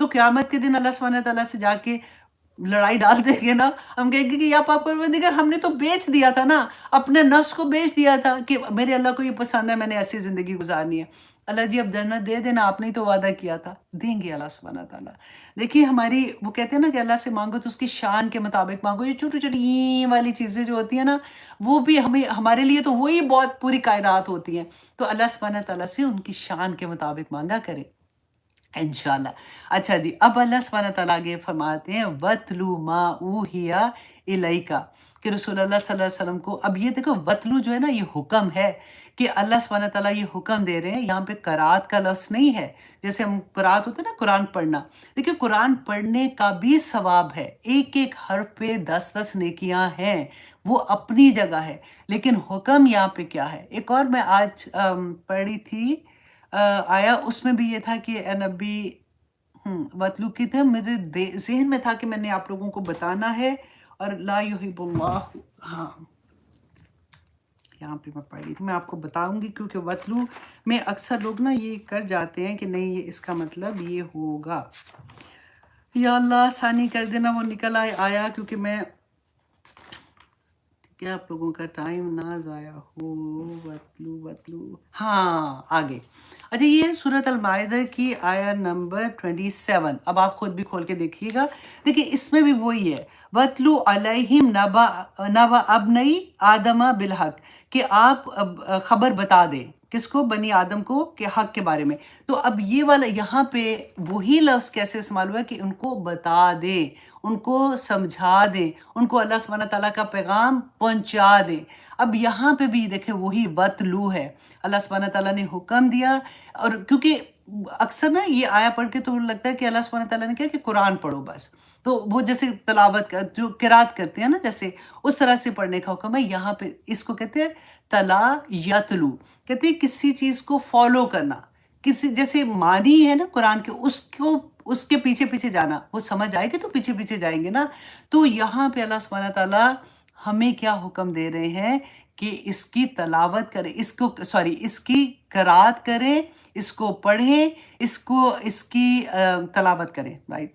A: तो क़यामत के दिन अल्लाह सुब्हानहू तआला से जाके लड़ाई डाल देंगे ना, हम कहेंगे कि या पाक परवरदिगार, हमने तो बेच दिया था ना, अपने नफ्स को बेच दिया था कि मेरे अल्लाह को ये पसंद है, मैंने ऐसी ज़िंदगी गुज़ारनी है। अल्लाह जी अब जन्नत दे देना, आपने ही तो वादा किया था। देंगे अल्लाह सुब्हानहू तआला। देखिए हमारी, वो कहते हैं ना कि अल्लाह से माँगो तो उसकी शान के मुताबिक माँगो। ये छोटी-छोटी ई वाली चीज़ें जो होती हैं ना, वो भी हमें, हमारे लिए तो वही बहुत पूरी कायनात होती हैं। तो अल्लाह सुब्हानहू तआला से उनकी शान के मुताबिक माँगा करें। इंशाल्लाह। अच्छा जी, अब अल्लाह सुब्हानहू तआला आगे फरमाते हैं वत्लु मा ऊहिया इलैका, کہ رسول اللہ صلی اللہ علیہ وسلم کو اب یہ دیکھو وَتْلُو جو ہے نا یہ حکم ہے کہ اللہ سبحانہ تعالیٰ یہ حکم دے رہے ہیں، یہاں پہ قرات کا لفظ نہیں ہے، جیسے ہم قرات ہوتا ہے نا قرآن پڑھنا، دیکھیے قرآن پڑھنے کا بھی ثواب ہے، ایک ایک حرف پہ 10 نیکیاں ہیں، وہ اپنی جگہ ہے، لیکن حکم یہاں پہ کیا ہے؟ ایک اور میں آج پڑھی تھی آیا، اس میں بھی یہ تھا کہ اے نبی وَاتْلُو کی تھا، میرے ذہن میں تھا کہ میں نے آپ لوگوں کو بتانا ہے، اور لا یحب اللہ، ہاں یہاں پہ میں پڑھ رہی تھی، میں آپ کو بتاؤں گی کیونکہ وَاتْلُو میں اکثر لوگ نا یہ کر جاتے ہیں کہ نہیں یہ اس کا مطلب یہ ہوگا۔ یا اللہ آسانی کر دینا، وہ نکل آیا کیونکہ میں کیا آپ لوگوں کا ٹائم نہ ضائع ہو۔ وَاتْلُو ہاں آگے، اچھا یہ ہے سورۃ المائدہ کی آیا نمبر 27، اب آپ خود بھی کھول کے دیکھیے گا، دیکھیں اس میں بھی وہی ہے، وَاتْلُو عَلَيْهِمْ نَبَأَ ابْنَيْ آدَمَ بِالْحَقِّ، کہ آپ خبر بتا دیں کس کو؟ بنی آدم کو، کہ حق کے بارے میں۔ تو اب یہ والا یہاں پہ وہی لفظ کیسے استعمال ہوا ہے کہ ان کو بتا دیں، ان کو سمجھا دیں، ان کو اللہ سبحانہ تعالیٰ کا پیغام پہنچا دیں۔ اب یہاں پہ بھی دیکھیں وہی وَاتْلُو ہے، اللہ سبحانہ تعالیٰ نے حکم دیا، اور کیونکہ اکثر نا یہ آیا پڑھ کے تو لگتا ہے کہ اللہ سبحانہ تعالیٰ نے کہا کہ قرآن پڑھو بس، تو وہ جیسے تلاوت جو قرات کرتے ہیں نا جیسے اس طرح سے پڑھنے کا حکم ہے، یہاں پہ اس کو کہتے ہیں تلا یتلو، کہتے ہیں کسی چیز کو فالو کرنا، کسی جیسے معنی ہے نا قرآن کے، اس کے پیچھے پیچھے جانا، وہ سمجھ آئے گی تو پیچھے پیچھے جائیں گے نا۔ تو یہاں پہ اللہ سبحانہ تعالیٰ ہمیں کیا حکم دے رہے ہیں کہ اس کی تلاوت کریں، اس کی قرات کریں، اس کو پڑھیں، اس کی تلاوت کریں، رائٹ؟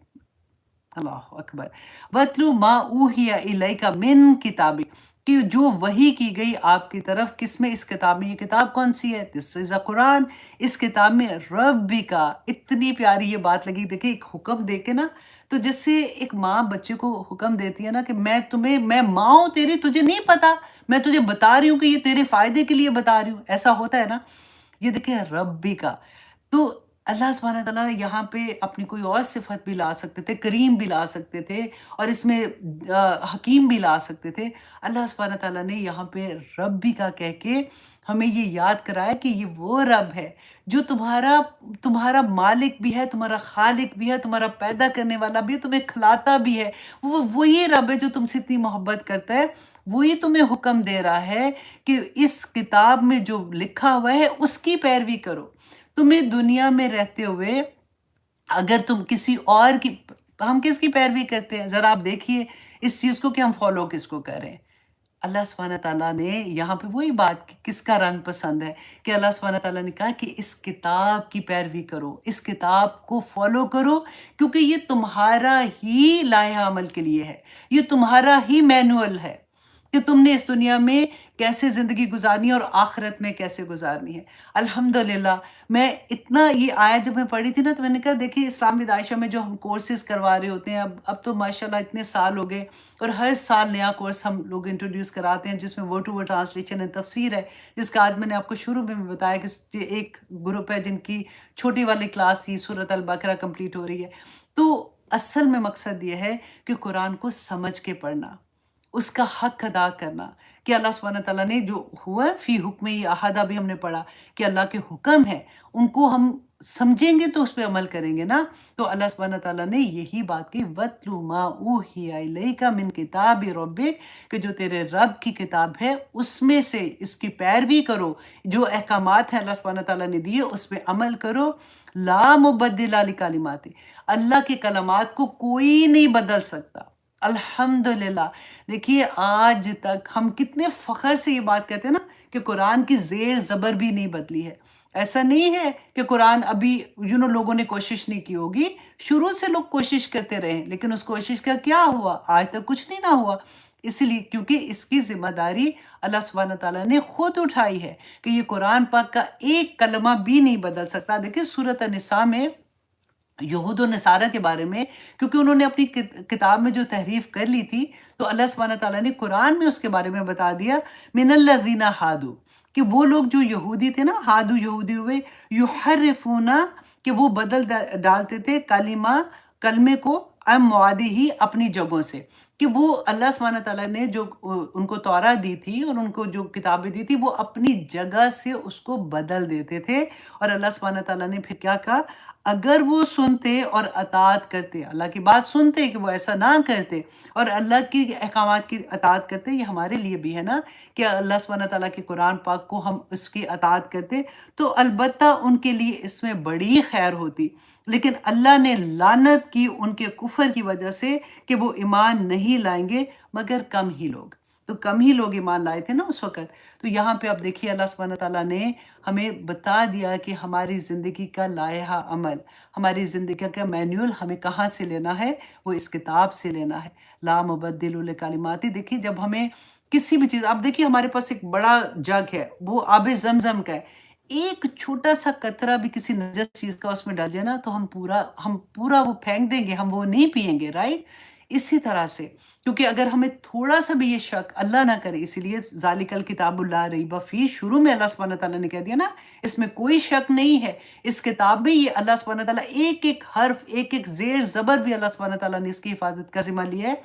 A: اللہ اکبر۔ وَاتْلُو مَا أُوحِيَ إِلَيْكَ مِن کتابک، کہ جو وحی کی گئی آپ کی طرف، کس میں؟ اس کتاب میں۔ یہ کتاب کون سی ہے؟ دس از اے قرآن۔ اس کتاب میں ربی کا، اتنی پیاری یہ بات لگی، دیکھیں ایک حکم دے کے نا، تو جیسے ایک ماں بچے کو حکم دیتی ہے نا کہ میں ماں ہوں تیری، تجھے نہیں پتا، میں تجھے بتا رہی ہوں کہ یہ تیرے فائدے کے لیے بتا رہی ہوں، ایسا ہوتا ہے نا۔ یہ دیکھیں ربی کا، تو اللہ سبحانہ تعالیٰ یہاں پہ اپنی کوئی اور صفت بھی لا سکتے تھے، کریم بھی لا سکتے تھے، اور اس میں حکیم بھی لا سکتے تھے۔ اللہ سبحانہ تعالیٰ نے یہاں پہ ربی کا کہہ کے ہمیں یہ یاد کرایا کہ یہ وہ رب ہے جو تمہارا مالک بھی ہے، تمہارا خالق بھی ہے، تمہارا پیدا کرنے والا بھی ہے، تمہیں کھلاتا بھی ہے، وہی رب ہے جو تم سے اتنی محبت کرتا ہے، وہی تمہیں حکم دے رہا ہے کہ اس کتاب میں جو لکھا ہوا ہے اس کی پیروی کرو۔ تمہیں دنیا میں رہتے ہوئے اگر تم کسی اور کی، ہم کس کی پیروی کرتے ہیں؟ ذرا آپ دیکھیے اس چیز کو کہ ہم فالو کس کو کر رہے ہیں۔ اللہ سبحانہ تعالیٰ نے یہاں پہ وہی بات کہ کس کا رنگ پسند ہے، کہ اللہ سبحانہ تعالیٰ نے کہا کہ اس کتاب کی پیروی کرو، اس کتاب کو فالو کرو، کیونکہ یہ تمہارا ہی لائحہ عمل کے لیے ہے، یہ تمہارا ہی مینول ہے کہ تم نے اس دنیا میں کیسے زندگی گزارنی ہے اور آخرت میں کیسے گزارنی ہے۔ الحمدللہ میں اتنا یہ آیا جب میں پڑھی تھی نا تو میں نے کہا دیکھیے اسلام ود عائشہ میں جو ہم کورسز کروا رہے ہوتے ہیں، اب تو ماشاءاللہ اتنے سال ہو گئے، اور ہر سال نیا کورس ہم لوگ انٹروڈیوس کراتے ہیں جس میں word to word translation and تفسیر ہے، جس کا آج میں نے آپ کو شروع میں بھی بتایا کہ ایک گروپ ہے جن کی چھوٹی والی کلاس تھی، سورۃ البقرہ کمپلیٹ ہو رہی ہے۔ تو اصل میں مقصد یہ ہے کہ قرآن کو سمجھ کے پڑھنا، اس کا حق ادا کرنا، کہ اللہ سبحانہ تعالیٰ نے جو ہوا فی حکم احدہ بھی ہم نے پڑھا کہ اللہ کے حکم ہے، ان کو ہم سمجھیں گے تو اس پہ عمل کریں گے نا۔ تو اللہ سبحانہ تعالیٰ نے یہی بات کی، وَاتْلُو مَا أُوحِيَ إِلَيْكَ مِن کِتَابِ رَبِّكَ، کہ جو تیرے رب کی کتاب ہے اس میں سے اس کی پیروی کرو، جو احکامات ہیں اللہ سبحانہ تعالیٰ نے دیے اس پہ عمل کرو۔ لا مبدل لکلماتہ، اللہ کے کلمات کو کوئی نہیں بدل سکتا۔ الحمدللہ دیکھیے آج تک ہم کتنے فخر سے یہ بات کہتے ہیں نا کہ قرآن کی زیر زبر بھی نہیں بدلی ہے۔ ایسا نہیں ہے کہ قرآن ابھی لوگوں نے کوشش نہیں کی ہوگی، شروع سے لوگ کوشش کرتے رہے، لیکن اس کوشش کا کیا ہوا؟ آج تک کچھ نہیں نہ ہوا، اس لیے کیونکہ اس کی ذمہ داری اللہ سبحانہ تعالیٰ نے خود اٹھائی ہے کہ یہ قرآن پاک کا ایک کلمہ بھی نہیں بدل سکتا۔ دیکھیں سورۃ النساء میں یہود و نصارہ کے بارے میں، کیونکہ انہوں نے اپنی کتاب میں جو تحریف کر لی تھی، تو اللہ سبحانہ تعالیٰ نے قرآن میں اس کے بارے میں بتا دیا، من الذین ہادو، کہ وہ لوگ جو یہودی تھے نا، ہادو یہودی ہوئے، یحرفون، کہ وہ بدل ڈالتے تھے کلمے کو ام موادی ہی اپنی جگہوں سے، کہ وہ اللہ سبحانہ تعالیٰ نے جو ان کو تورات دی تھی اور ان کو جو کتابیں دی تھی وہ اپنی جگہ سے اس کو بدل دیتے تھے، اور اللہ سبحانہ تعالیٰ نے پھر کیا کہا، اگر وہ سنتے اور اطاعت کرتے، اللہ کی بات سنتے کہ وہ ایسا نہ کرتے اور اللہ کی احکامات کی اطاعت کرتے، یہ ہمارے لیے بھی ہے نا کہ اللہ سبحانہ تعالیٰ کے قرآن پاک کو ہم اس کی اطاعت کرتے تو البتہ ان کے لیے اس میں بڑی خیر ہوتی، لیکن اللہ نے لعنت کی ان کے کفر کی وجہ سے کہ وہ ایمان نہیں لائیں گے مگر کم ہی لوگ، تو کم ہی لوگ ایمان لائے تھے نا اس وقت۔ تو یہاں پہ اب دیکھیے اللہ سبحانہ تعالیٰ نے ہمیں بتا دیا کہ ہماری زندگی کا لائحہ عمل، ہماری زندگی کا مینیول ہمیں کہاں سے لینا ہے، وہ اس کتاب سے لینا ہے۔ لا مبدل لکلماتی، دیکھیے جب ہمیں کسی بھی چیز، اب دیکھیے ہمارے پاس ایک بڑا جگ ہے، وہ آب زمزم کا ہے، ایک چھوٹا سا قطرہ بھی کسی نجس چیز کا اس میں ڈال جائے نا تو ہم پورا وہ پھینک دیں گے، ہم وہ نہیں پیئیں گے، رائٹ؟ اسی طرح سے کیونکہ اگر ہمیں تھوڑا سا بھی یہ شک اللہ نہ کرے، اسی لیے ذالک الکتاب لا ریب فیہ، شروع میں اللہ سبحانہ تعالیٰ نے کہہ دیا نا اس میں کوئی شک نہیں ہے، اس کتاب میں یہ اللہ سبحانہ تعالیٰ ایک ایک حرف، ایک ایک زیر زبر بھی اللہ سبحانہ تعالیٰ نے اس کی حفاظت کا ذمہ لیا ہے۔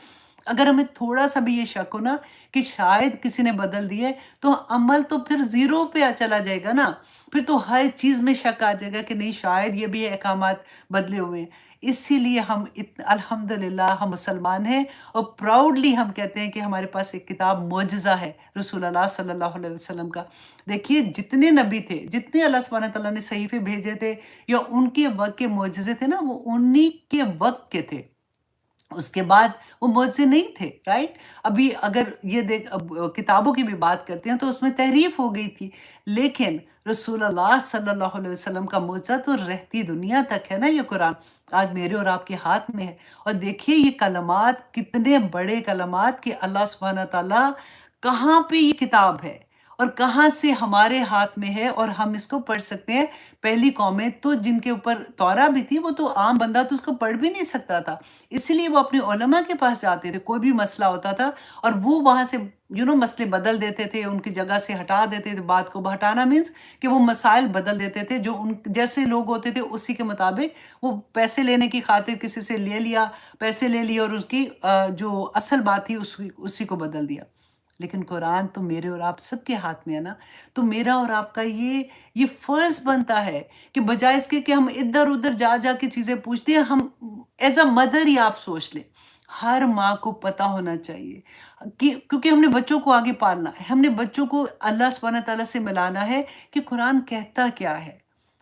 A: اگر ہمیں تھوڑا سا بھی یہ شک ہو نا کہ شاید کسی نے بدل دیے تو عمل تو پھر زیرو پہ چلا جائے گا نا، پھر تو ہر چیز میں شک آ جائے گا کہ نہیں شاید یہ بھی احکامات بدلے ہوئے ہیں۔ اسی لیے ہم الحمدللہ ہم مسلمان ہیں اور پراؤڈلی ہم کہتے ہیں کہ ہمارے پاس ایک کتاب معجزہ ہے رسول اللہ صلی اللہ علیہ وسلم کا۔ دیکھیے جتنے نبی تھے، جتنے اللہ سبحانہ تعالیٰ نے صحیفے بھیجے تھے یا ان کے وقت کے معجزے تھے نا، وہ انہی کے وقت کے تھے، اس کے بعد وہ معجزے نہیں تھے، رائٹ؟ ابھی اگر یہ دیکھ اب کتابوں کی بھی بات کرتے ہیں تو اس میں تحریف ہو گئی تھی، لیکن رسول اللہ صلی اللہ علیہ وسلم کا معجزہ تو رہتی دنیا تک ہے نا، یہ قرآن آج میرے اور آپ کے ہاتھ میں ہے۔ اور دیکھیے یہ کلمات کتنے بڑے کلمات کہ اللہ سبحانہ تعالیٰ کہاں پہ یہ کتاب ہے اور کہاں سے ہمارے ہاتھ میں ہے اور ہم اس کو پڑھ سکتے ہیں۔ پہلی قومیں تو جن کے اوپر تورا بھی تھی وہ تو عام بندہ تو اس کو پڑھ بھی نہیں سکتا تھا، اسی لیے وہ اپنے علماء کے پاس جاتے تھے، کوئی بھی مسئلہ ہوتا تھا اور وہ وہاں سے مسئلے بدل دیتے تھے، ان کی جگہ سے ہٹا دیتے تھے۔ بات کو ہٹانا مینس کہ وہ مسائل بدل دیتے تھے، جو ان جیسے لوگ ہوتے تھے اسی کے مطابق وہ پیسے لینے کی خاطر کسی سے لے لیا، پیسے لے لیے اور اس کی جو اصل بات تھی اسی کو بدل دیا۔ لیکن قرآن تو میرے اور آپ سب کے ہاتھ میں ہے نا، تو میرا اور آپ کا یہ فرض بنتا ہے کہ بجائے اس کے کہ ہم ادھر ادھر جا جا کے چیزیں پوچھتے ہیں، ہم ایز اے مدر ہی آپ سوچ لیں، ہر ماں کو پتہ ہونا چاہیے کہ کیونکہ ہم نے بچوں کو آگے پالنا ہے، ہم نے بچوں کو اللہ سبحانہ تعالیٰ سے ملانا ہے کہ قرآن کہتا کیا ہے۔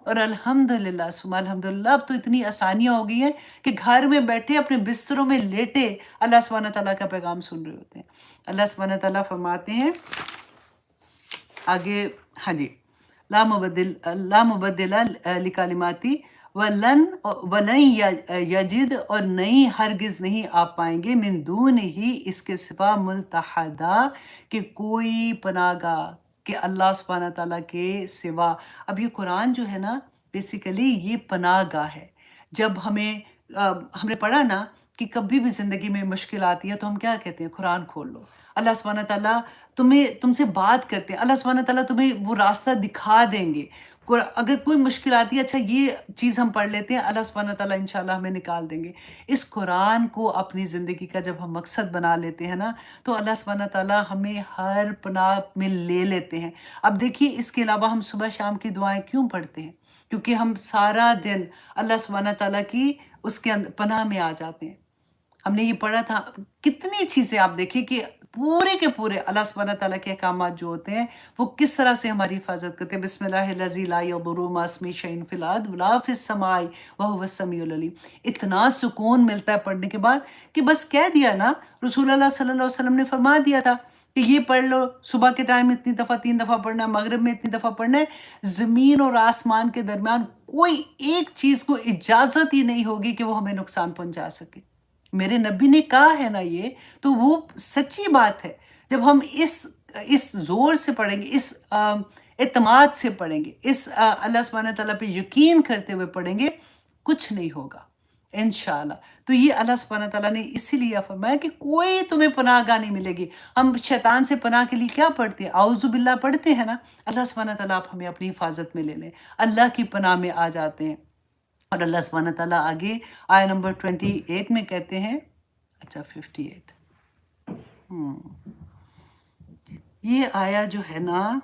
A: اور الحمدللہ ثم الحمدللہ اب تو اتنی آسانیاں ہو گئی ہیں کہ گھر میں بیٹھے اپنے بستروں میں لیٹے اللہ سبحانہ تعالیٰ کا پیغام سن رہے ہوتے ہیں۔ اللہ سبحانہ تعالیٰ فرماتے ہیں آگے، ہاں جی، لا مبدل لکلماتی ولن یجد، اور نہیں ہرگز نہیں آپ پائیں گے من دون ہی اس کے سوا ملتحدہ کہ کوئی پناہ گاہ، کہ اللہ سبحانہ تعالیٰ کے سوا۔ اب یہ قرآن جو ہے نا بیسیکلی یہ پناہ گاہ ہے۔ جب ہم نے پڑھا نا کہ کبھی بھی زندگی میں مشکل آتی ہے تو ہم کیا کہتے ہیں، قرآن کھول لو، اللہ سبحانہ تعالیٰ تم سے بات کرتے ہیں، اللہ سبحانہ تعالیٰ تمہیں وہ راستہ دکھا دیں گے۔ اگر کوئی مشکل آتی ہے، اچھا یہ چیز ہم پڑھ لیتے ہیں، اللہ سبحانہ تعالیٰ انشاءاللہ ہمیں نکال دیں گے۔ اس قرآن کو اپنی زندگی کا جب ہم مقصد بنا لیتے ہیں نا تو اللہ سبحانہ تعالیٰ ہمیں ہر پناہ میں لے لیتے ہیں۔ اب دیکھیے اس کے علاوہ ہم صبح شام کی دعائیں کیوں پڑھتے ہیں؟ کیونکہ ہم سارا دن اللہ سبحانہ تعالیٰ کی اس کے پناہ میں آ جاتے ہیں۔ ہم نے یہ پڑھا تھا کتنی چیزیں، آپ دیکھیں کہ پورے کے پورے اللہ سبحانہ تعالیٰ کے احکامات جو ہوتے ہیں وہ کس طرح سے ہماری حفاظت کرتے ہیں۔ بسم اللہ الذی لا یضر مع اسمہ شیء فی الارض ولا فی السماء وہو السمیع العلیم۔ اتنا سکون ملتا ہے پڑھنے کے بعد کہ بس کہہ دیا نا، رسول اللہ صلی اللہ علیہ وسلم نے فرما دیا تھا کہ یہ پڑھ لو، صبح کے ٹائم اتنی دفعہ 3 دفعہ پڑھنا ہے، مغرب میں اتنی دفعہ پڑھنا ہے۔ زمین اور آسمان کے درمیان کوئی ایک چیز کو اجازت ہی نہیں ہوگی کہ وہ ہمیں نقصان پہنچا سکے۔ میرے نبی نے کہا ہے نا یہ، تو وہ سچی بات ہے۔ جب ہم اس زور سے پڑھیں گے، اس اعتماد سے پڑھیں گے، اس اللہ سبحانہ تعالیٰ پہ یقین کرتے ہوئے پڑھیں گے، کچھ نہیں ہوگا انشاءاللہ۔ تو یہ اللہ سبحانہ تعالیٰ نے اسی لیے فرمایا کہ کوئی تمہیں پناہ گاہ نہیں ملے گی۔ ہم شیطان سے پناہ کے لیے کیا پڑھتے ہیں؟ اعوذ باللہ پڑھتے ہیں نا۔ اللہ سبحانہ تعالیٰ آپ ہمیں اپنی حفاظت میں لے لیں، اللہ کی پناہ میں آ جاتے ہیں۔ اور اللہ سبحانہ تعالیٰ آگے آیہ نمبر 28 میں کہتے ہیں، اچھا 58، हुँ। ये आया जो है ना,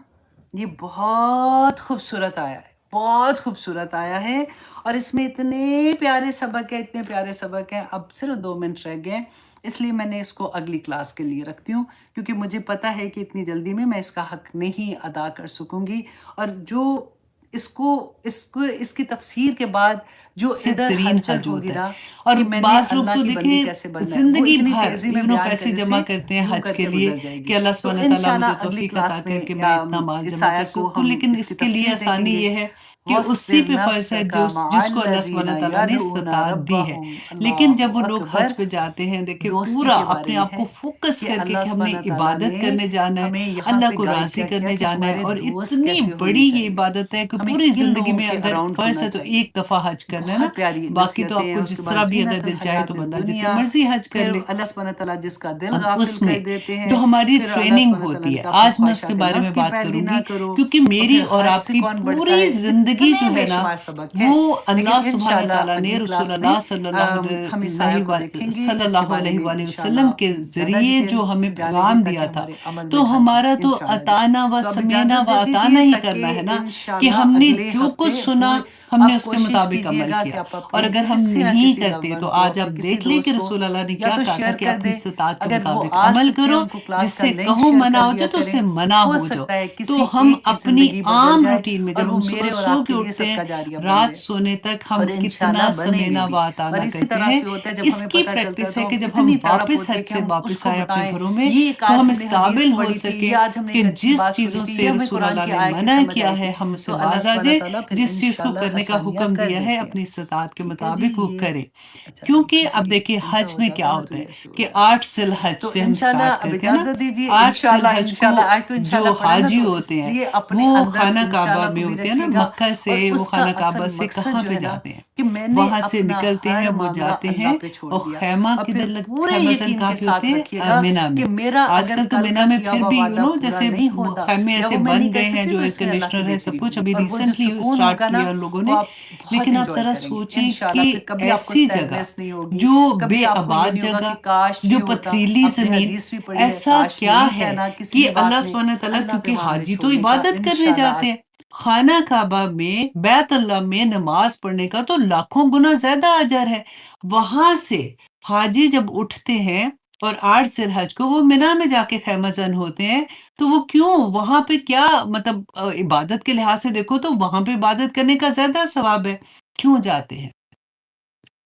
A: ये बहुत खूबसूरत आया है, बहुत खूबसूरत आया है और इसमें इतने प्यारे सबक हैं, इतने प्यारे सबक हैं। अब सिर्फ़ 2 मिनट रह गए हैं, इसलिए मैंने इसको अगली क्लास के लिए रखती हूँ, क्योंकि मुझे पता है कि इतनी जल्दी में मैं इसका हक़ नहीं अदा कर सकूँगी और जो इसको इसको इसकी तफ़सीर के बाद जो
B: से
A: इधर
B: तरीन
A: हलचल
B: हज
A: होगी
B: होता है।
A: ना
B: और
A: कि मैंने
B: बाज़ लोग
A: अल्लाह
B: तो
A: की बंदी
B: देखें
A: कैसे बनना है, वो
B: ज़िंदगी
A: इतनी
B: भर
A: तेज़ी में बयान
B: पैसे
A: करने
B: जमा
A: से
B: करते हैं
A: यूँ
B: हज के
A: करके
B: लिए
A: गुज़र
B: कि
A: जाएगी।
B: अल्लाह
A: तो
B: सुब्हानहू तआला मुझे
A: इंशाल्लाह अगली
B: तौफ़ीक अता
A: क्लास
B: करे कि
A: में
B: मैं इतना माल
A: इस
B: जमा
A: आया
B: कर
A: को
B: सकूँ।
A: हम
B: लेकिन
A: इसकी
B: इसके लिए
A: तफ़सीर
B: आसानी
A: देखेंगे।
B: ये है कि उसी
A: वस्बिर
B: पे फ़र्ज़ है
A: नफ्सक
B: जिसको अल्लाह
A: मअल्लज़ीना
B: सुब्हानहू तआला ने
A: यदऊना
B: इस्तिताअत दी है।
A: रब्बहुम
B: लेकिन
A: अल्लाहु
B: जब वो लोग हज
A: अकबर।
B: पे जाते हैं, देखिए
A: दोस्ती
B: पूरा
A: के बारे
B: अपने
A: में
B: आप
A: है
B: को फ़ोकस
A: कि
B: करके
A: अल्लाह
B: कि हमने
A: सुब्हानहू तआला
B: इबादत
A: ने
B: करने जाना है,
A: हमें यहाँ
B: अल्लाह
A: पे
B: को
A: गाइड
B: राज़ी
A: क्या किया
B: करने
A: कि
B: जाना है
A: तुम्हारे
B: और
A: दोस्त
B: इतनी
A: कैसे होने
B: बड़ी ये
A: चाहिए।
B: इबादत है कि
A: हमें
B: पूरी
A: किन
B: ज़िंदगी
A: लोगों
B: में
A: के
B: अगर
A: अराउंड
B: फ़र्ज़
A: होना
B: है तो
A: चाहिए।
B: एक दफ़ा हज करना है ना,
A: बहुत प्यारी
B: बाकी तो
A: नसीहतें हैं,
B: आपको
A: उसके
B: जिस
A: बाद
B: तरह भी अगर
A: ज़ीनतुल
B: दिल चाहे तो
A: हयातिद
B: बंदा जितनी
A: दुनिया,
B: मर्ज़ी हज कर
A: फिर
B: ले।
A: अल्लाह सुब्हानहू तआला जिसका दिल
B: अब
A: गाफ़िल कर
B: उसमें
A: देते
B: जो
A: हैं,
B: हमारी
A: फिर अल्लाह
B: ट्रेनिंग
A: सुब्हानहू तआला
B: होती
A: ने
B: है,
A: कहा अपनी
B: आज मैं उसके
A: ख्वाहिशात
B: बारे
A: नफ्स
B: में
A: की
B: बात
A: पैरवी ना
B: करूँगी
A: करो
B: क्योंकि
A: और
B: मेरी
A: फिर
B: और
A: हज से
B: आपकी
A: कौन बढ़ता
B: पूरी
A: है।
B: ज़िंदगी
A: इतने
B: जो है ना,
A: बेशुमार सबक हैं,
B: वो
A: लेकिन
B: अल्लाह सुब्हानहू
A: इंशाल्लाह
B: तआला ने
A: अगली
B: रसूल
A: क्लास में
B: अल्लाह
A: हम इस आया को देखेंगे, इसके
B: सल्लल्लाहु
A: बारे
B: अलैहि
A: में
B: वसल्लम के
A: इंशाल्लाह ज़्यादा
B: ज़रिए
A: डिटेल
B: जो हमें
A: से जानेंगे
B: पैगाम
A: ताकि
B: दिया था।
A: हमारे अमल
B: तो
A: में ढल जाए,
B: हमारा तो
A: इंशाल्लाह जी।
B: अताना व
A: तो अब
B: समेना
A: इजाज़त
B: व
A: दे
B: अताना
A: दीजिए
B: ही
A: ताकि
B: करना है ना कि
A: इंशाल्लाह
B: हमने
A: अगले
B: जो
A: हफ़्ते
B: कुछ सुना,
A: पूरे
B: हमने
A: आप
B: उसके
A: कोशिश
B: मुताबिक अमल
A: कीजिएगा कि
B: किया।
A: आप
B: और
A: अपने
B: अगर हम
A: किसी ना
B: नहीं
A: किसी
B: करते
A: लव्ड
B: तो
A: वन को,
B: आज आप
A: अपने किसी
B: देख लें कि
A: दोस्त को
B: रसूल अल्लाह ने
A: या
B: क्या
A: तो
B: कहा था
A: शेयर
B: कि
A: कर
B: अपनी
A: दें,
B: इस्तिताअत के
A: अगर वो
B: मुताबिक
A: आ
B: अमल
A: सकते हैं
B: करो,
A: उनको क्लास का
B: जिससे
A: लिंक
B: कहो
A: शेयर
B: मना
A: कर
B: हो
A: दिया
B: जाए तो
A: करें।
B: उससे मना
A: हो
B: हो जाओ।
A: सकता है
B: तो
A: किसी
B: हम
A: एक की
B: अपनी
A: ज़िंदगी बदल
B: आम
A: जाए
B: रूटीन में
A: और
B: जब
A: वो
B: हम सुबह
A: मेरे और
B: सो के
A: आपके लिए
B: उठते हैं,
A: सदका जारिया बन
B: रात
A: जाए
B: सोने तक हम
A: और
B: कितना
A: इंशाल्लाह बनेंगे
B: समेना व
A: भी। और
B: अताना
A: इसी
B: करते
A: तरह
B: हैं,
A: से होता है जब हमें
B: इसकी
A: पता चलता है
B: प्रैक्टिस
A: तो
B: है कि
A: हम
B: जब हम
A: इतनी तड़प
B: वापस
A: होती है
B: हज
A: कि
B: से
A: हम
B: वापस
A: उसको
B: आए अपने
A: बताएँ,
B: घरों में,
A: ये एक
B: तो
A: आज
B: हम इस
A: हमने हदीस
B: काबिल हो
A: पढ़ी थी, ये
B: सकें
A: आज हमने
B: कि
A: एक अच्छी
B: जिस
A: बात सुनी
B: चीज़ों
A: थी, ये
B: से
A: हमें
B: रसूल
A: कुरान
B: अल्लाह
A: की
B: ने
A: आयत
B: मना
A: समझ
B: किया
A: आई
B: है,
A: थी।
B: हम
A: तो
B: उससे
A: अल्लाह
B: बाज़ आ
A: सुब्हानहू
B: जाएँ,
A: तआला फिर
B: जिस चीज़ को
A: इंशाल्लाह
B: करने का
A: आसानियाँ
B: हुक्म
A: कर
B: दिया है,
A: देते हैं।
B: अपनी इस्तिताअत के
A: ठीक है जी,
B: मुताबिक वो
A: ये
B: करे।
A: अच्छा जी,
B: क्योंकि अब
A: कभी
B: देखिए
A: ऐसा
B: हज
A: हो
B: में क्या
A: जाता है ना तो
B: होता
A: ये
B: है
A: ऐसे हो
B: कि
A: जाता है।
B: 8 ज़िल-हज
A: तो
B: से हम
A: इंशाल्लाह
B: स्टार्ट
A: अब
B: करते हैं ना,
A: इजाज़त दीजिए
B: 8
A: इंशाल्लाह
B: ज़िल-हज को
A: इंशाल्लाह आज तो
B: जो
A: इंशाल्लाह पढ़ा ना
B: हाजी
A: तो
B: होते हैं,
A: इसलिए अपने
B: वो
A: अंदर
B: खाना काबा
A: इंशाल्लाह
B: में
A: को भी
B: होते हैं ना,
A: रखिएगा
B: मक्का से
A: और
B: वो
A: उसका
B: खाना
A: असल
B: काबा से
A: मकसद
B: कहाँ
A: जो
B: पे
A: है ना
B: जाते हैं?
A: कि मैंने
B: वहाँ से
A: अपना
B: निकलते हैं,
A: हर
B: वो
A: मामला
B: जाते
A: अल्लाह
B: हैं
A: पे छोड़
B: और
A: दिया
B: खैमा
A: और फिर
B: किधर लग
A: पूरे
B: खैमज़न
A: यकीन
B: कहाँ
A: के
B: पे होते
A: साथ
B: हैं?
A: रखिएगा
B: मिना में।
A: कि मेरा अगर
B: आजकल तो
A: कल
B: मिना
A: का
B: में
A: किया
B: फिर
A: हुआ
B: भी
A: वादा पूरा
B: जैसे
A: नहीं
B: वो
A: होता
B: खैमे
A: या
B: ऐसे
A: वो मैं
B: बन
A: नहीं कर
B: गए हैं,
A: सकती
B: जो
A: तो
B: एयर
A: इसमें अल्लाह की
B: कंडीशनर है, सब
A: बेहतरी
B: कुछ
A: होगी
B: अभी
A: और वो जो
B: रिसेंटली
A: सुकून
B: स्टार्ट
A: होगा ना
B: किया उन लोगों
A: वो
B: ने।
A: आप बहुत
B: लेकिन आप
A: इंजॉय
B: ज़रा
A: करेंगे
B: सोचें
A: इंशाल्लाह।
B: कि
A: फिर कभी आपको
B: ऐसी जगह,
A: सैडनेस नहीं होगी,
B: जो
A: कभी आपको ये
B: बेआबाद
A: नहीं होगा कि
B: जगह,
A: काश ये
B: जो
A: होता।
B: पथरीली
A: आपने
B: ज़मीन,
A: हदीस भी पढ़ी है,
B: ऐसा
A: काश
B: क्या
A: नहीं
B: है
A: कहना किसी
B: कि
A: भी बात
B: अल्लाह
A: में,
B: सुब्हानहू तआला,
A: अल्लाह पे
B: क्योंकि
A: मामले
B: हाजी तो
A: छोड़ने का
B: इबादत करने
A: इंशाल्लाह।
B: जाते हैं। खाना काबा में, बैत अल्लाह में नमाज़ पढ़ने का तो लाखों गुना ज़्यादा अजर है। वहाँ से हाजी जब उठते हैं और 8 ज़िल-हज को वो मिना में जाके खैमज़न होते हैं, तो वो क्यों? वहाँ पे क्या मतलब इबादत के लिहाज से देखो तो वहाँ पे इबादत करने का ज़्यादा सवाब है। क्यों जाते हैं?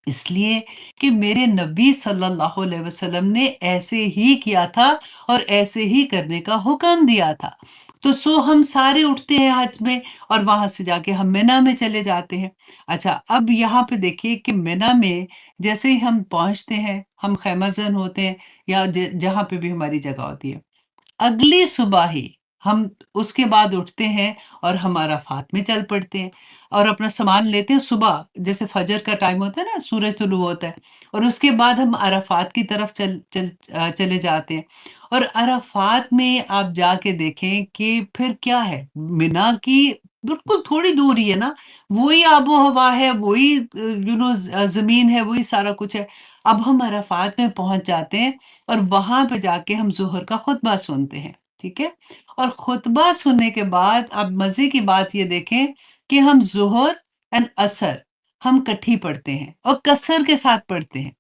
B: इसलिए कि मेरे नबी सल्लल्लाहु अलैहि वसल्लम ने ऐसे ही किया था और ऐसे ही करने का हुक्म दिया था। तो सो हम सारे उठते हैं हज में और वहाँ से जाके हम मिना में चले जाते हैं। अच्छा, अब यहाँ पे देखिए कि मिना में जैसे ही हम पहुँचते हैं, हम खैमज़न होते हैं या जहाँ पे भी हमारी जगह होती है। अगली सुबह ही हम उसके बाद उठते हैं और हम अराफात में चल पड़ते हैं और अपना सामान लेते हैं। सुबह जैसे फजर का टाइम होता है ना, सूरज तुलू होता है और उसके बाद हम अराफात की तरफ चले जाते हैं। और अराफात में आप जाके देखें कि फिर क्या है, मिना की बिल्कुल थोड़ी दूर ही है ना, वही आबो हवा है, वही ज़मीन है, वही सारा कुछ है। अब हम अराफात में पहुंच जाते हैं और वहाँ पे जाके हम ज़ुहर का खुतबा सुनते हैं, ठीक है? और खुतबा सुनने के बाद अब मज़े की बात ये देखें कि हम ज़ुहर एंड असर हम इकट्ठी पढ़ते हैं और कसर के साथ पढ़ते हैं।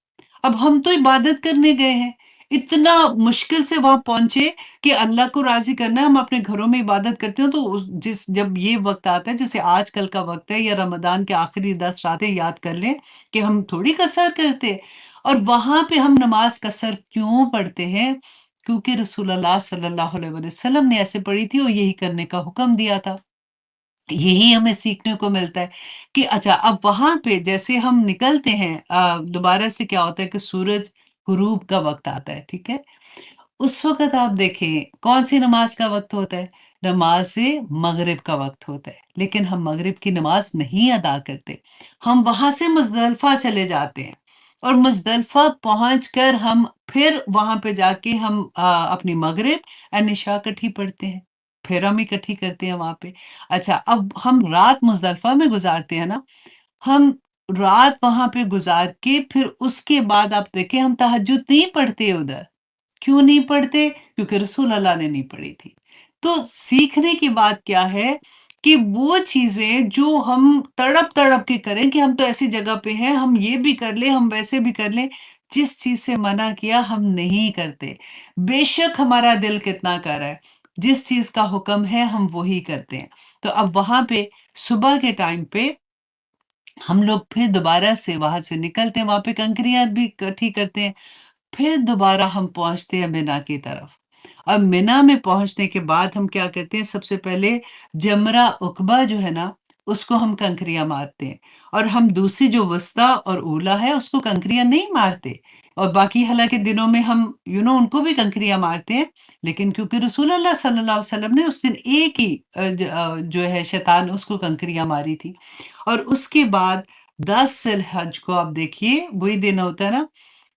B: अब हम तो इबादत करने गए हैं, इतना मुश्किल से वहाँ पहुँचे कि अल्लाह को राज़ी करना है, हम अपने घरों में इबादत करते हो तो जब ये वक़्त आता है, जैसे आजकल का वक़्त है या रमज़ान के आखिरी 10 रातें, याद कर लें कि हम थोड़ी कसर करते। और वहाँ पे हम नमाज़ कसर क्यों पढ़ते हैं? क्योंकि रसूलुल्लाह सल्लल्लाहु अलैहि वसल्लम ने ऐसे पढ़ी थी और यही करने का हुक्म दिया था। यही हमें सीखने को मिलता है कि अच्छा, अब वहाँ पे जैसे हम निकलते हैं दोबारा से क्या होता है कि सूरज गुरूब का वक़्त आता है, ठीक है? उस वक़्त आप देखें कौन-सी नमाज़ का वक़्त होता है? नमाज़ मग़रिब का वक़्त होता है, लेकिन हम मग़रिब की नमाज़ नहीं अदा करते। हम वहाँ से मुज़दलिफ़ा चले जाते हैं और मुज़दलिफ़ा पहुँचकर हम फिर वहाँ पे जाके हम अपनी मग़रिब एंड इशा इकट्ठी पढ़ते हैं। फिर हम इकट्ठी करते हैं वहाँ पे। अच्छा, अब हम रात मुज़दलिफ़ा में गुज़ारते हैं ना, हम रात वहाँ पे गुज़ार के फिर उसके बाद आप देखें हम तहज्जुद नहीं पढ़ते उधर। क्यों नहीं पढ़ते? क्योंकि रसूल अल्लाह ने नहीं पढ़ी थी। तो सीखने की बात क्या है कि वो चीज़ें जो हम तड़प-तड़प के करें कि हम तो ऐसी जगह पे हैं, हम ये भी कर लें, हम वैसे भी कर लें, जिस चीज़ से मना किया हम नहीं करते। बेशक हमारा दिल कितना कह रहा है, जिस चीज़ का हुक्म है हम वही करते हैं। तो अब वहाँ पे सुबह के टाइम पे हम लोग फिर दोबारा से वहाँ से निकलते हैं, वहाँ पे कंकरियाँ भी इकट्ठी करते हैं, फिर दोबारा हम पहुँचते हैं मिना की तरफ। अब मिना में पहुँचने के बाद हम क्या करते हैं, सबसे पहले जमरा उक़बा जो है ना, उसको हम कंकरियाँ मारते हैं और हम दूसरी जो वस्ता और ऊला है, उसको कंकरियाँ नहीं मारते और बाकी हालाँकि दिनों में हम उनको भी कंकरियाँ मारते हैं, लेकिन क्योंकि रसूल अल्लाह सल्लल्लाहु अलैहि वसल्लम ने उस दिन एक ही जो है शैतान उसको कंकरियाँ मारी थी और उसके बाद 10 ज़िलहज को आप देखिए, वही दिन होता है ना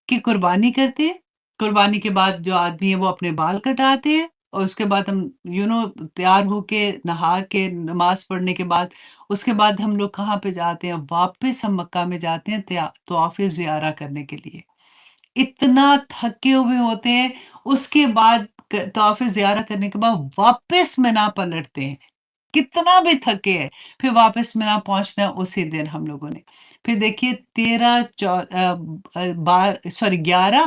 B: कि कुर्बानी करते हैं। कुर्बानी के बाद जो आदमी है वो अपने बाल कटाते हैं और उसके बाद हम तैयार होके, नहा के, नमाज़ पढ़ने के बाद उसके बाद हम लोग कहाँ पे जाते हैं? वापस हम मक्का में जाते हैं तवाफ़ ज़ियारा करने के लिए। इतना थके हुए होते हैं, उसके बाद तवाफ़ ज़ियारा करने के बाद वापस मिना पलटते हैं। कितना भी थके हैं, फिर वापस मिना पहुँचना है उसी दिन हम लोगों ने। फिर देखिए 13 11 12